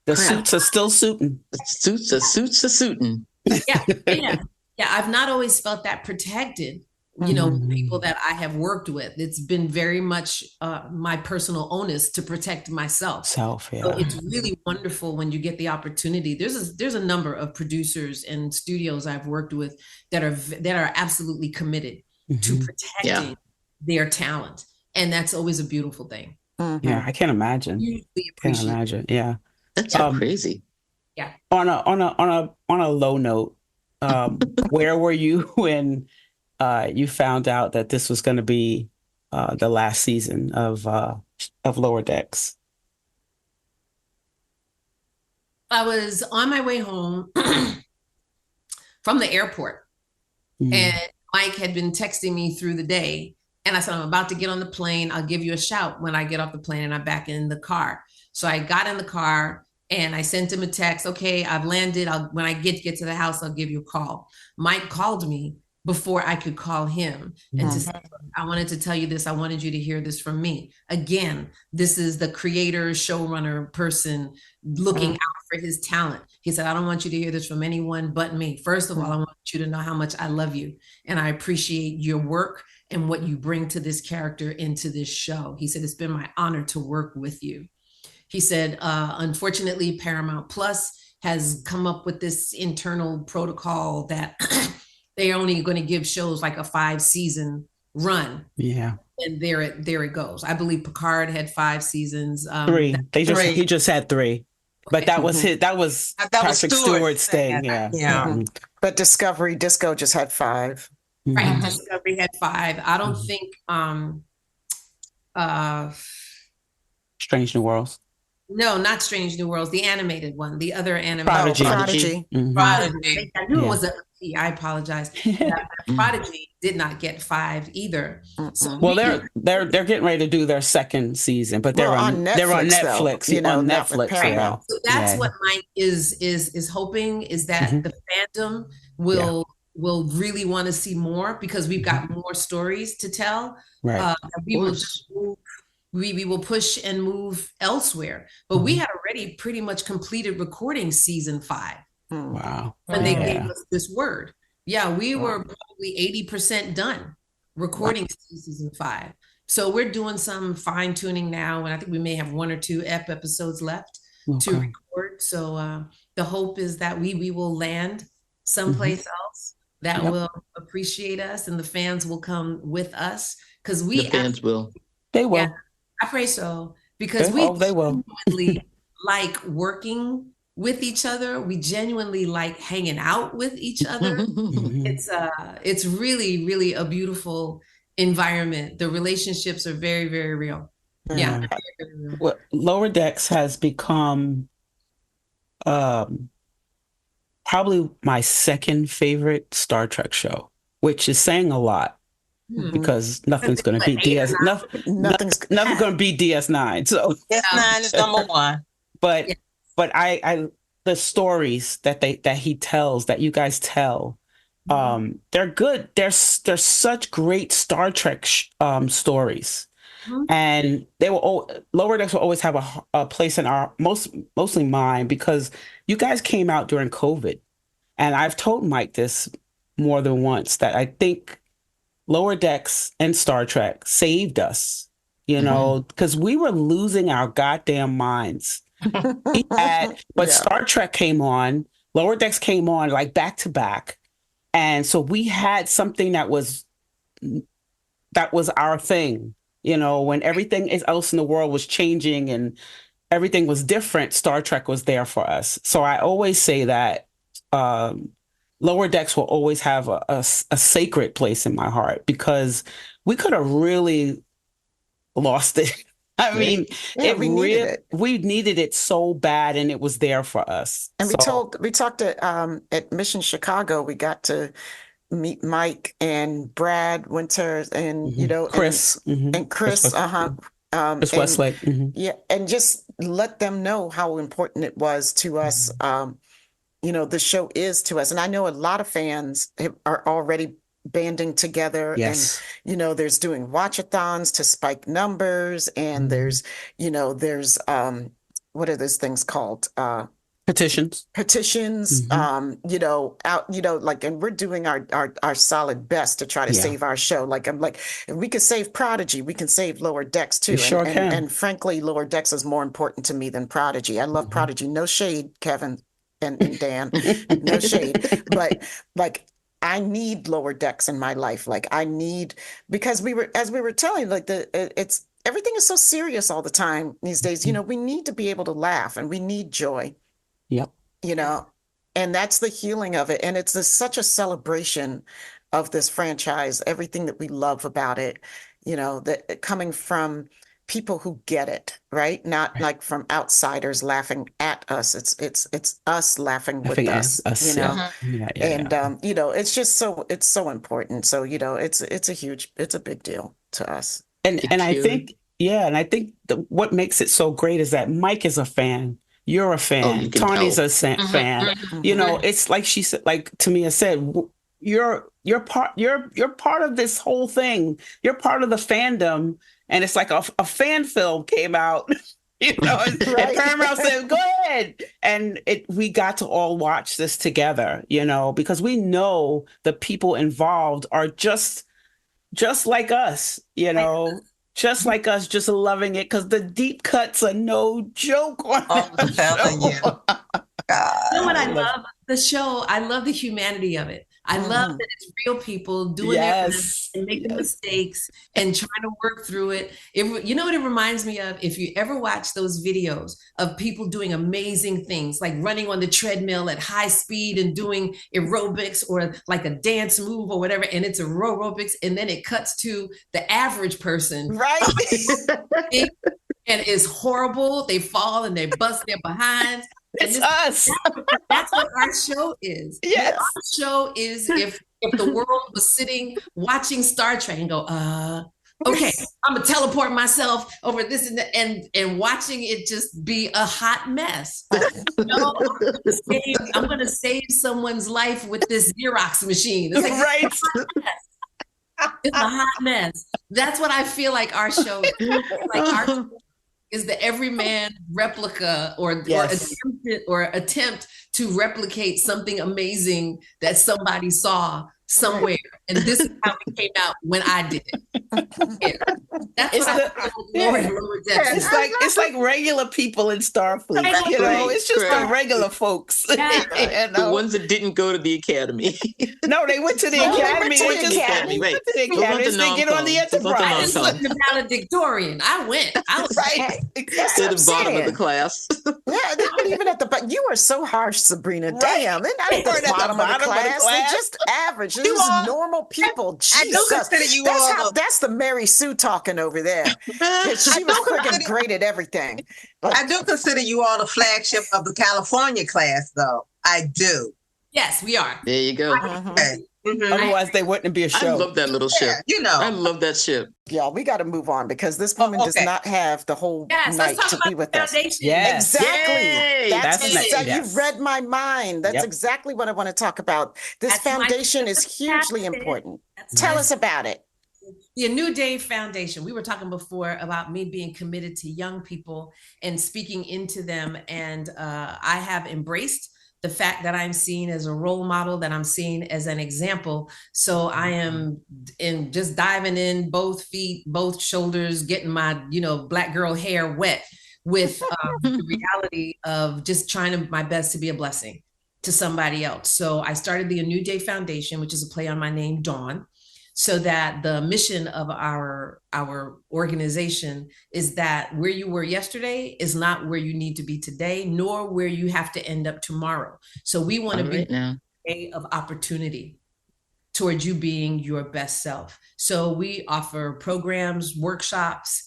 The suits are still suiting. The suits are suiting. Yeah. I've not always felt that protected. People that I have worked with, it's been very much my personal onus to protect myself. So it's really wonderful when you get the opportunity. There's a number of producers and studios I've worked with that are absolutely committed to protecting their talent, and that's always a beautiful thing. Yeah, I can't imagine. Yeah, that's so crazy. Yeah. On a low note, where were you when you found out that this was going to be the last season of Lower Decks? I was on my way home from the airport, and Mike had been texting me through the day, and I said, I'm about to get on the plane. I'll give you a shout when I get off the plane and I'm back in the car. So I got in the car and I sent him a text. Okay, I've landed. When I get to the house, I'll give you a call. Mike called me before I could call him and to say, I wanted to tell you this. I wanted you to hear this from me. Again, this is the creator, showrunner person looking out for his talent. He said, I don't want you to hear this from anyone but me. First of all, I want you to know how much I love you and I appreciate your work and what you bring to this character into this show. He said, it's been my honor to work with you. He said, unfortunately, Paramount Plus has come up with this internal protocol that they're only going to give shows like a 5-season run. Yeah. And there it goes. I believe Picard had 5 seasons. 3. He just had 3. But that was Patrick Stewart's thing. Yeah. But Discovery Disco just had 5. Right. Discovery had 5. I don't think Strange New Worlds. No, not Strange New Worlds. The animated one. The other animated Prodigy. Prodigy. I knew it was I apologize. Prodigy did not get 5 either. So they're getting ready to do their 2nd season, but they're on Netflix. They're on Netflix. On Netflix. So that's what Mike is hoping, is that the fandom will really want to see more, because we've got more stories to tell. Right. We will just move. We will push and move elsewhere, but we had already pretty much completed recording season 5. Wow. When they gave us this word. Yeah, we were probably 80% done recording season 5. So we're doing some fine tuning now, and I think we may have 1 or 2 episodes left to record. So the hope is that we will land someplace else that will appreciate us, and the fans will come with us, because the fans will. They will. Yeah, I pray so, because we genuinely like working with each other. We genuinely like hanging out with each other. It's really, really a beautiful environment. The relationships are very, very real. Yeah. Very real. Well, Lower Decks has become probably my second favorite Star Trek show, which is saying a lot. Because nothing's going to beat nothing's going to beat DS9. So DS9 is number 1. But I the stories that he tells, that you guys tell, they're good. They're such great Star Trek stories, and they will Lower Decks will always have a place in our mostly mine, because you guys came out during COVID, and I've told Mike this more than once, that I think Lower Decks and Star Trek saved us, because we were losing our goddamn minds. Star Trek came on, Lower Decks came on like back to back, and so we had something that was our thing. When everything else in the world was changing and everything was different, Star Trek was there for us. So I always say that Lower Decks will always have a sacred place in my heart, because we could have really lost it. I mean, we needed it so bad, and it was there for us. And we talked at Mission Chicago. We got to meet Mike and Brad Winters and Chris and Chris. Chris Westlake. Yeah, and just let them know how important it was to us. The show is to us. And I know a lot of fans are already banding together. Yes. And, there's doing watchathons to spike numbers. And there's what are those things called? Petitions. And we're doing our solid best to try to save our show. If we could save Prodigy, we can save Lower Decks too. And frankly, Lower Decks is more important to me than Prodigy. I love Prodigy. No shade, Kevin. And Dan, no shade, but I need Lower Decks in my life. Because as we were telling, everything is so serious all the time these days. We need to be able to laugh, and we need joy. Yep. And that's the healing of it. And it's such a celebration of this franchise, everything that we love about it, that coming from people who get it, right? Not like from outsiders laughing at us. It's us laughing with us, it's just it's so important. So, it's a big deal to us. And I think, what makes it so great is that Mike is a fan. You're a fan. Tawny's a fan. It's like she said, like Tamia said, you're part of this whole thing. You're part of the fandom. And it's like a fan film came out, and Paramount said, "Go ahead," and we got to all watch this together, because we know the people involved are just like us, just like us, just loving it, because the deep cuts are no joke on I'm telling you. What I love the show? I love the humanity of it. I love that it's real people doing their best and making mistakes and trying to work through it. You know what it reminds me of? If you ever watch those videos of people doing amazing things, like running on the treadmill at high speed and doing aerobics, or like a dance move or whatever, and it's aerobics, and then it cuts to the average person. Right. And it's horrible. They fall and they bust their behinds. It's us. That's what our show is. Yes. Our show is if the world was sitting watching Star Trek and go, okay, I'm gonna teleport myself over this and watching it just be a hot mess. I'm gonna save someone's life with this Xerox machine. It's like, right. It's a hot mess. That's what I feel like our show is. Like is the everyman replica or attempt to replicate something amazing that somebody saw somewhere. And this is how it came out when I did it. Yeah. That's it's like regular people in Starfleet. It's just the regular folks. The ones that didn't go to the academy. No, they went to the academy. They went to the academy. They get on the Enterprise. The valedictorian. I went. I was right. To the bottom of the class. Yeah, they weren't even at the bottom. You were so harsh, Sabrina. Right. Damn, they're not at the bottom of the class. They're just average. They're just normal people. Jesus. That's the Mary Sue talking over there. She was freaking great at everything. But I do consider you all the flagship of the California class, though. I do. Yes, we are. There you go. Otherwise, they wouldn't be a show. I love that little ship. I love that ship. Y'all, we got to move on because this woman does not have the whole night to be with us. Yes. Exactly. You read my mind. That's exactly what I want to talk about. This foundation is hugely important. Tell us about it. The A New Day Foundation. We were talking before about me being committed to young people and speaking into them. And I have embraced the fact that I'm seen as a role model, that I'm seen as an example. So I am just diving in both feet, both shoulders, getting my, black girl hair wet with the reality of just trying my best to be a blessing to somebody else. So I started the A New Day Foundation, which is a play on my name, Dawnn, so that the mission of our organization is that where you were yesterday is not where you need to be today, nor where you have to end up tomorrow. So we want to be a day of opportunity towards you being your best self. So we offer programs, workshops,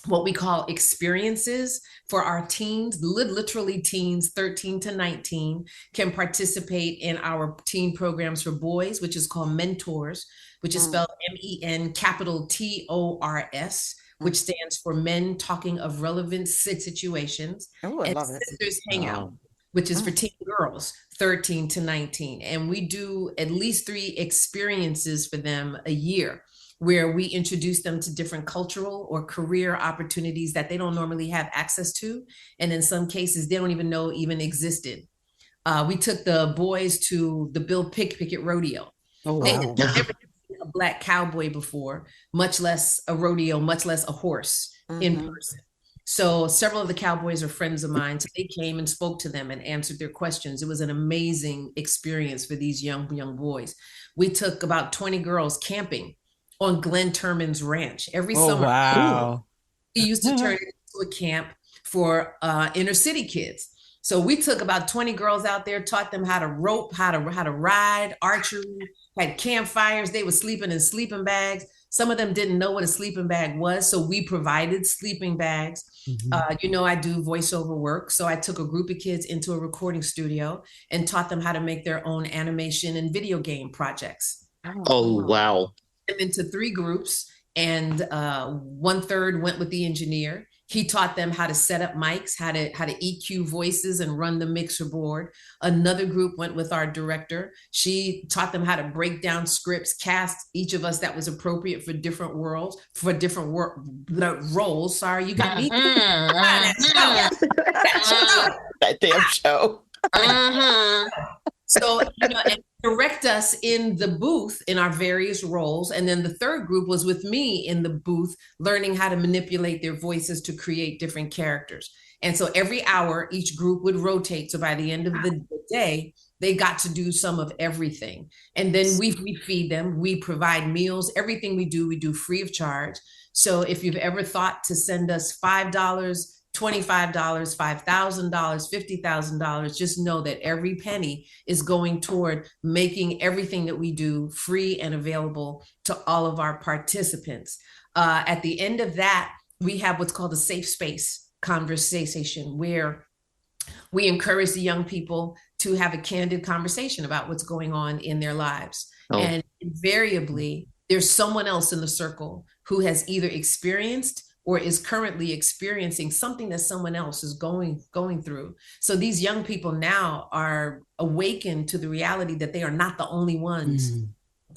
what we call experiences for our teens, literally teens 13 to 19 can participate in our teen programs for boys, which is called Mentors, which is spelled MEN capital TORS, which stands for Men Talking of Relevant Situations. Oh, I love it. Sisters Hangout, which is for teen girls 13 to 19. And we do at least 3 experiences for them a year, where we introduce them to different cultural or career opportunities that they don't normally have access to. And in some cases, they don't even know even existed. We took the boys to the Bill Pickett rodeo. Oh, wow. They had never seen a black cowboy before, much less a rodeo, much less a horse in person. So several of the cowboys are friends of mine. So they came and spoke to them and answered their questions. It was an amazing experience for these young boys. We took about 20 girls camping on Glenn Turman's ranch every summer. Wow. He used to turn it into a camp for inner city kids. So we took about 20 girls out there, taught them how to rope, how to ride, archery, had campfires. They were sleeping in sleeping bags. Some of them didn't know what a sleeping bag was, so we provided sleeping bags. I do voiceover work. So I took a group of kids into a recording studio and taught them how to make their own animation and video game projects. Oh, wow. Into 3 groups, and 1/3 went with the engineer. He taught them how to set up mics, how to EQ voices and run the mixer board. Another group went with our director. She taught them how to break down scripts, cast each of us that was appropriate for different roles. Sorry, you got me. That damn show. So, and direct us in the booth in our various roles. And then the third group was with me in the booth, learning how to manipulate their voices to create different characters. And so every hour, each group would rotate. So by the end of the day, they got to do some of everything. And then we feed them, we provide meals, everything we do free of charge. So if you've ever thought to send us $5, $25, $5,000, $50,000, just know that every penny is going toward making everything that we do free and available to all of our participants. At the end of that, we have what's called a safe space conversation, where we encourage the young people to have a candid conversation about what's going on in their lives. And invariably, there's someone else in the circle who has either experienced or is currently experiencing something that someone else is going through. So these young people now are awakened to the reality that they are not the only ones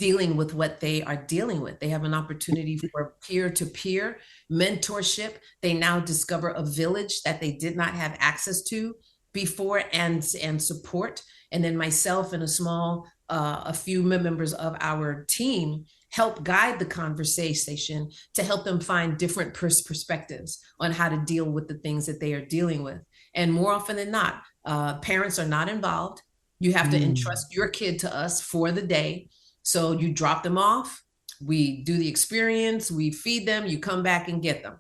dealing with what they are dealing with. They have an opportunity for peer-to-peer mentorship. They now discover a village that they did not have access to before, and support. And then myself and a few members of our team help guide the conversation to help them find different perspectives on how to deal with the things that they are dealing with. And more often than not, parents are not involved. You have to entrust your kid to us for the day. So you drop them off, we do the experience, we feed them, you come back and get them.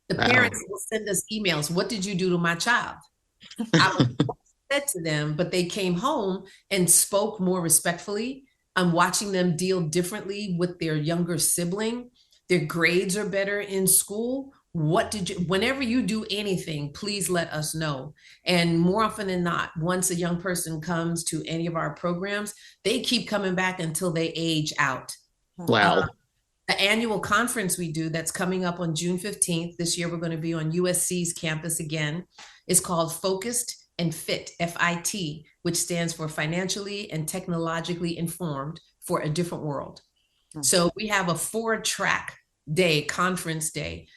The parents will send us emails. What did you do to my child? I said to them, but they came home and spoke more respectfully. I'm watching them deal differently with their younger sibling. Their grades are better in school. Whenever you do anything, please let us know. And more often than not, once a young person comes to any of our programs, they keep coming back until they age out. Wow. The annual conference we do that's coming up on June 15th, this year we're going to be on USC's campus again, is called Focused N.F.I.T, F-I-T, which stands for Financially and Technologically Informed for a Different World. So we have a 4-track day, conference day,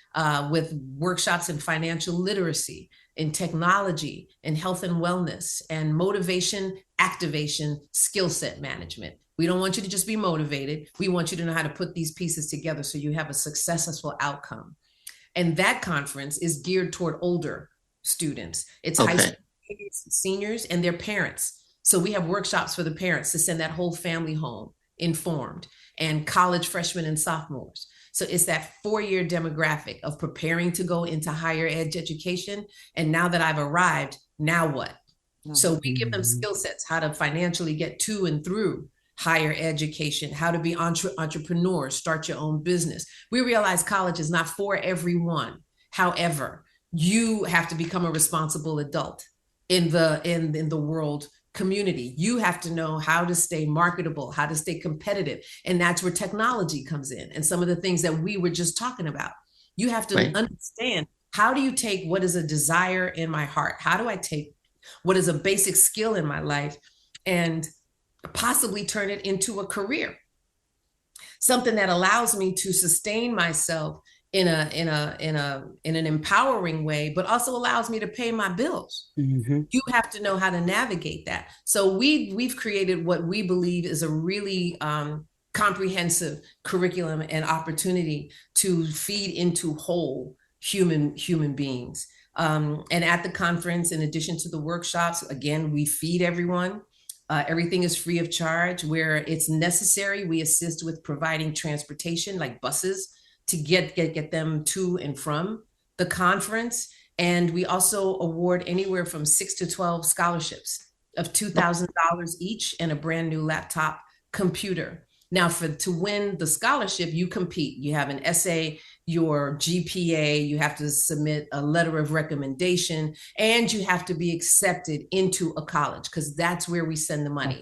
with workshops in financial literacy, in technology, in health and wellness, and motivation, activation, skill set management. We don't want you to just be motivated. We want you to know how to put these pieces together so you have a successful outcome. And that conference is geared toward older students. It's high school seniors and their parents. So we have workshops for the parents to send that whole family home informed, and college freshmen and sophomores. So it's that 4-year demographic of preparing to go into higher education. And now that I've arrived, now what? So we give them skill sets, how to financially get to and through higher education, how to be entrepreneurs, start your own business. We realize college is not for everyone. However, you have to become a responsible adult in the world community. You have to know how to stay marketable, how to stay competitive. And that's where technology comes in. And some of the things that we were just talking about, you have to understand, how do you take what is a desire in my heart? How do I take what is a basic skill in my life and possibly turn it into a career? Something that allows me to sustain myself in an empowering way, but also allows me to pay my bills. You have to know how to navigate that. So we've created what we believe is a really comprehensive curriculum and opportunity to feed into whole human beings. And at the conference, in addition to the workshops, again, we feed everyone. Everything is free of charge. Where it's necessary, we assist with providing transportation, like buses, to get them to and from the conference. And we also award anywhere from 6 to 12 scholarships of $2,000 each and a brand new laptop computer. Now, to win the scholarship, you compete. You have an essay, your GPA, you have to submit a letter of recommendation, and you have to be accepted into a college, because that's where we send the money.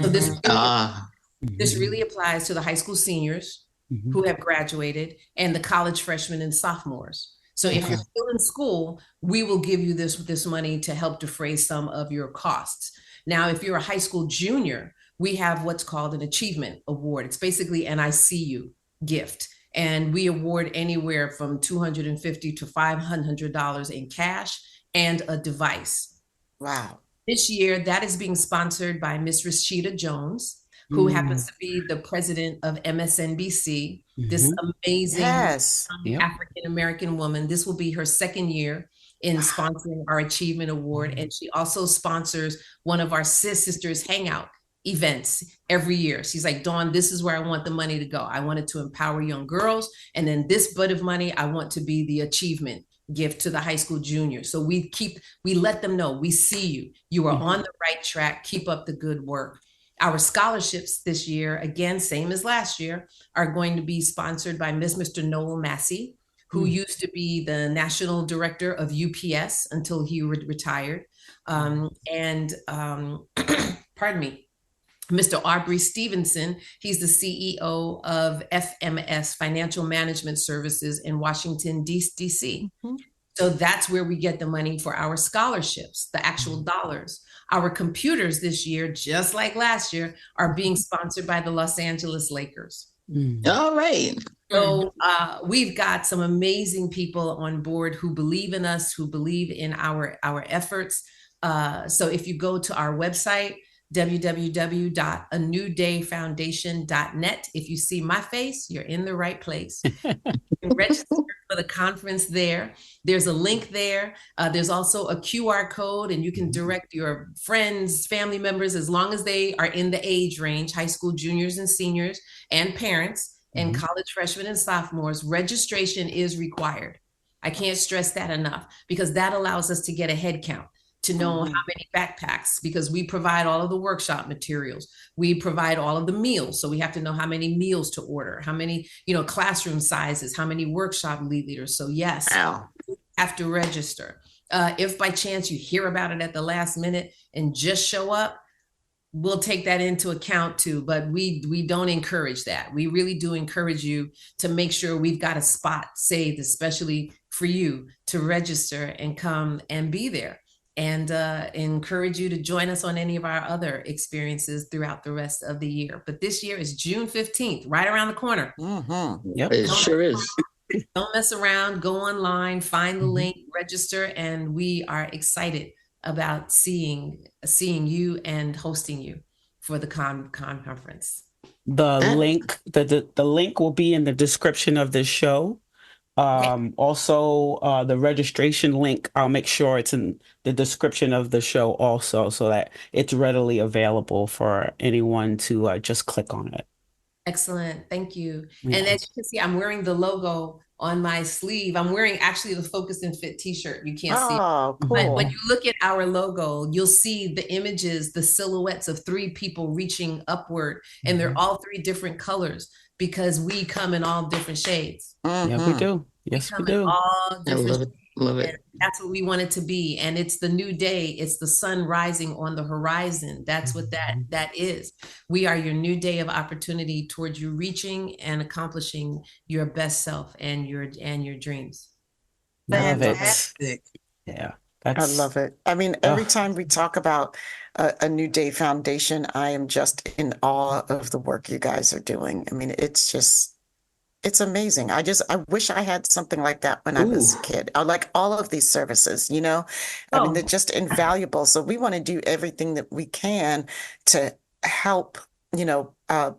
So this really applies to the high school seniors who have graduated and the college freshmen and sophomores. So if you're still in school, we will give you this money to help defray some of your costs. Now, if you're a high school junior, we have what's called an achievement award. It's basically an ICU gift. And we award anywhere from $250 to $500 in cash and a device. Wow. This year, that is being sponsored by Miss Rashida Jones, who happens to be the president of MSNBC, this amazing African-American woman. This will be her 2nd year in sponsoring our Achievement Award. And she also sponsors one of our Sisters Hangout events every year. She's like, Dawnn, this is where I want the money to go. I want it to empower young girls. And then this bit of money, I want to be the achievement gift to the high school juniors. So we let them know, we see you. You are on the right track. Keep up the good work. Our scholarships this year, again, same as last year, are going to be sponsored by Mr. Noel Massey, who used to be the national director of UPS until he retired. Pardon me, Mr. Aubrey Stevenson, he's the CEO of FMS, Financial Management Services in Washington, D.C. So that's where we get the money for our scholarships, the actual dollars. Our computers this year, just like last year, are being sponsored by the Los Angeles Lakers. All right. So we've got some amazing people on board who believe in us, who believe in our efforts. So if you go to our website, www.anewdayfoundation.net, if you see my face, you're in the right place. You can register for the conference there. There's a link there. There's also a QR code, and you can direct your friends, family members, as long as they are in the age range, high school juniors and seniors, and parents, and college freshmen and sophomores. Registration is required. I can't stress that enough, because that allows us to get a head count, to know how many backpacks, because we provide all of the workshop materials. We provide all of the meals. So we have to know how many meals to order, how many, classroom sizes, how many workshop leaders. So yes, you have to register. If by chance you hear about it at the last minute and just show up, we'll take that into account too, but we don't encourage that. We really do encourage you to make sure we've got a spot saved, especially for you, to register and come and be there. And encourage you to join us on any of our other experiences throughout the rest of the year. But this year is June 15th, right around the corner. Yep, it sure is. Don't mess around. Go online, find the link, register, and we are excited about seeing you and hosting you for the conference. The link will be in the description of this show. Also, the registration link, I'll make sure it's in the description of the show also, so that it's readily available for anyone to just click on it. Excellent. Thank you. Yes. And as you can see, I'm wearing the logo on my sleeve. I'm wearing actually the Focused N.F.I.T t-shirt. You can't see it. Cool. But when you look at our logo, you'll see the images, the silhouettes of 3 people reaching upward, and they're all 3 different colors, because we come in all different shades. Yeah, we do. Yes, we do. All different love it. That's what we want it to be. And it's the new day. It's the sun rising on the horizon. That's what that is. We are your new day of opportunity towards you reaching and accomplishing your best self and your dreams. Fantastic. Yeah. I love it. I mean, every time we talk about a New Day Foundation, I am just in awe of the work you guys are doing. I mean, it's amazing. I wish I had something like that when I was a kid. I like all of these services, I mean, they're just invaluable. So we want to do everything that we can to help,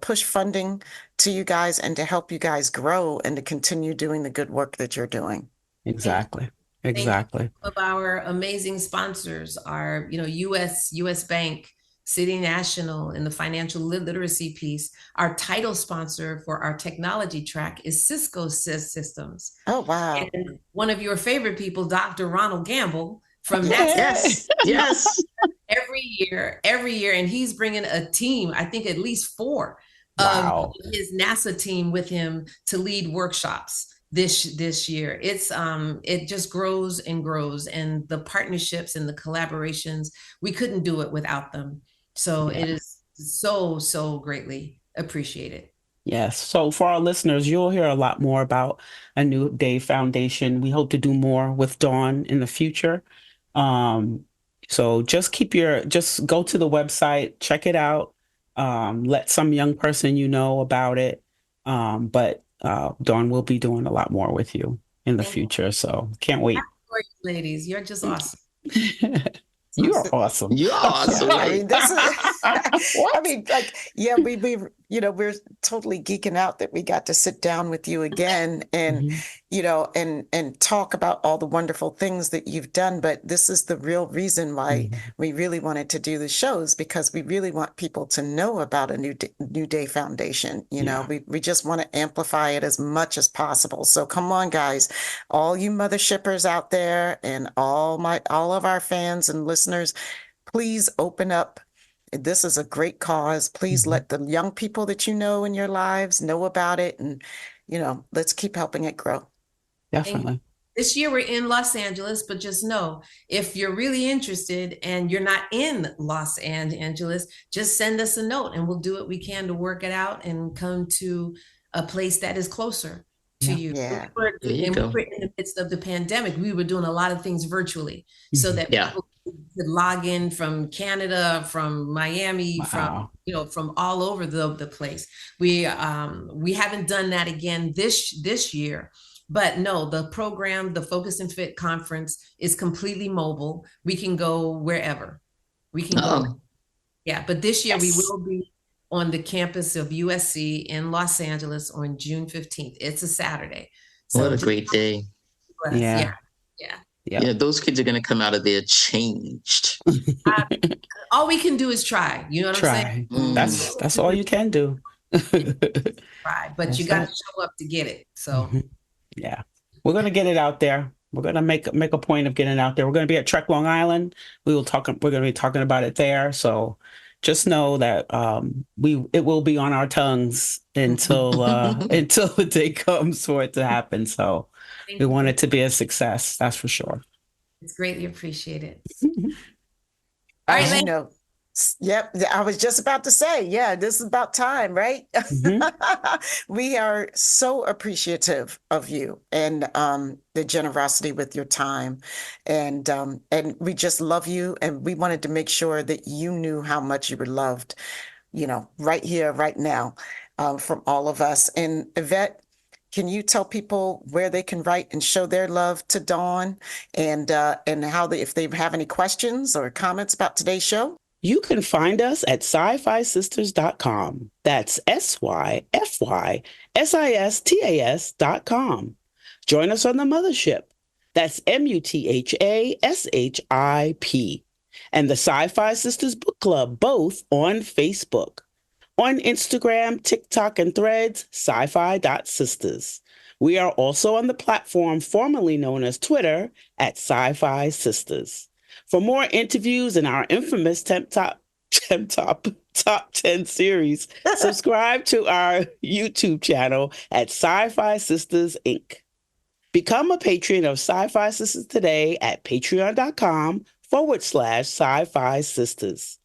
push funding to you guys and to help you guys grow and to continue doing the good work that you're doing. Exactly. Of our amazing sponsors are, US Bank, City National in the financial literacy piece. Our title sponsor for our technology track is Cisco Systems. Oh, wow. And one of your favorite people, Dr. Ronald Gamble from NASA. Yes. Every year. And he's bringing a team, I think at least 4 of his NASA team with him to lead workshops this year. It just grows and grows, and the partnerships and the collaborations, we couldn't do it without them. So it is so greatly appreciated. Yes. So for our listeners, you'll hear a lot more about A New Day Foundation. We hope to do more with Dawnn in the future. So just go to the website, check it out, let some young person about it. But Dawnn will be doing a lot more with you in the future. So can't wait. Ladies, you're just awesome. You are awesome. You're awesome. I mean, we're totally geeking out that we got to sit down with you again and, and talk about all the wonderful things that you've done. But this is the real reason why we really wanted to do the shows, because we really want people to know about a New Day Foundation. We just want to amplify it as much as possible. So come on, guys, all you mothershippers out there and all of our fans and listeners, please open up. This is a great cause. Please let the young people that you know in your lives know about it. And, let's keep helping it grow. Definitely. This year we're in Los Angeles, but just know, if you're really interested and you're not in Los Angeles, just send us a note and we'll do what we can to work it out and come to a place that is closer. to you. Yeah. We were in the midst of the pandemic. We were doing a lot of things virtually so that people could log in from Canada, from Miami, from all over the place. We haven't done that again this year. But no, the program, the Focused N.F.I.T conference, is completely mobile. We can go wherever. We can go. Yeah, but this year we will be on the campus of USC in Los Angeles on June 15th. It's a Saturday. So what a great day. Yeah. Those kids are going to come out of there changed. All we can do is try. You know what I'm saying? That's all you can do. Try, but you got to show up to get it. So yeah, we're going to get it out there. We're going to make a point of getting it out there. We're going to be at Trek Long Island. We're going to be talking about it there. So just know that it will be on our tongues until the day comes for it to happen. So we want it to be a success. That's for sure. It's greatly appreciated. All right, yep. I was just about to say, this is about time, right? We are so appreciative of you and the generosity with your time, and we just love you, and we wanted to make sure that you knew how much you were loved, right here, right now, from all of us. And Yvette, can you tell people where they can write and show their love to Dawnn, and how if they have any questions or comments about today's show? You can find us at sci-fisisters.com. That's SYFYSISTAS.com. Join us on the mothership. That's MUTHASHIP. And the Sci-Fi Sisters Book Club, both on Facebook. On Instagram, TikTok, and Threads, sci-fi.sisters. We are also on the platform formerly known as Twitter at Sci-Fi Sisters. For more interviews in our infamous Top 10 series, subscribe to our YouTube channel at Sci-Fi Sisters Inc. Become a patron of Sci-Fi Sisters today at patreon.com/Sci-Fi Sisters.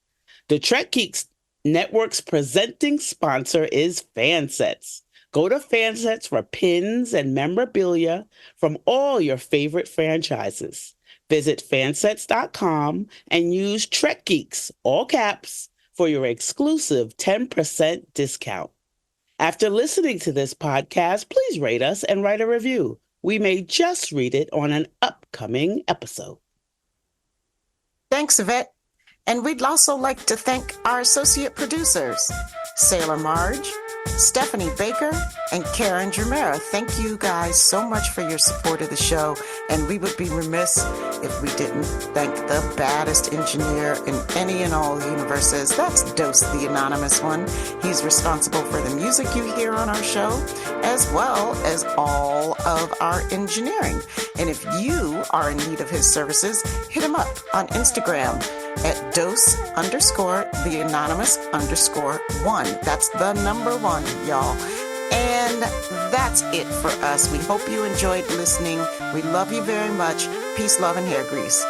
The Trek Geeks Network's presenting sponsor is Fansets. Go to Fansets for pins and memorabilia from all your favorite franchises. Visit fansets.com and use Trek Geeks, all caps, for your exclusive 10% discount. After listening to this podcast, please rate us and write a review. We may just read it on an upcoming episode. Thanks, Yvette. And we'd also like to thank our associate producers, Sailor Marge, Stephanie Baker, and Karen Dramera. Thank you guys so much for your support of the show, and we would be remiss if we didn't thank the baddest engineer in any and all universes. That's Dose, the anonymous one. He's responsible for the music you hear on our show, as well as all of our engineering. And if you are in need of his services, hit him up on Instagram at dose_the_anonymous_1. That's the number 1, y'all. And that's it for us. We hope you enjoyed listening. We love you very much. Peace, love, and hair grease.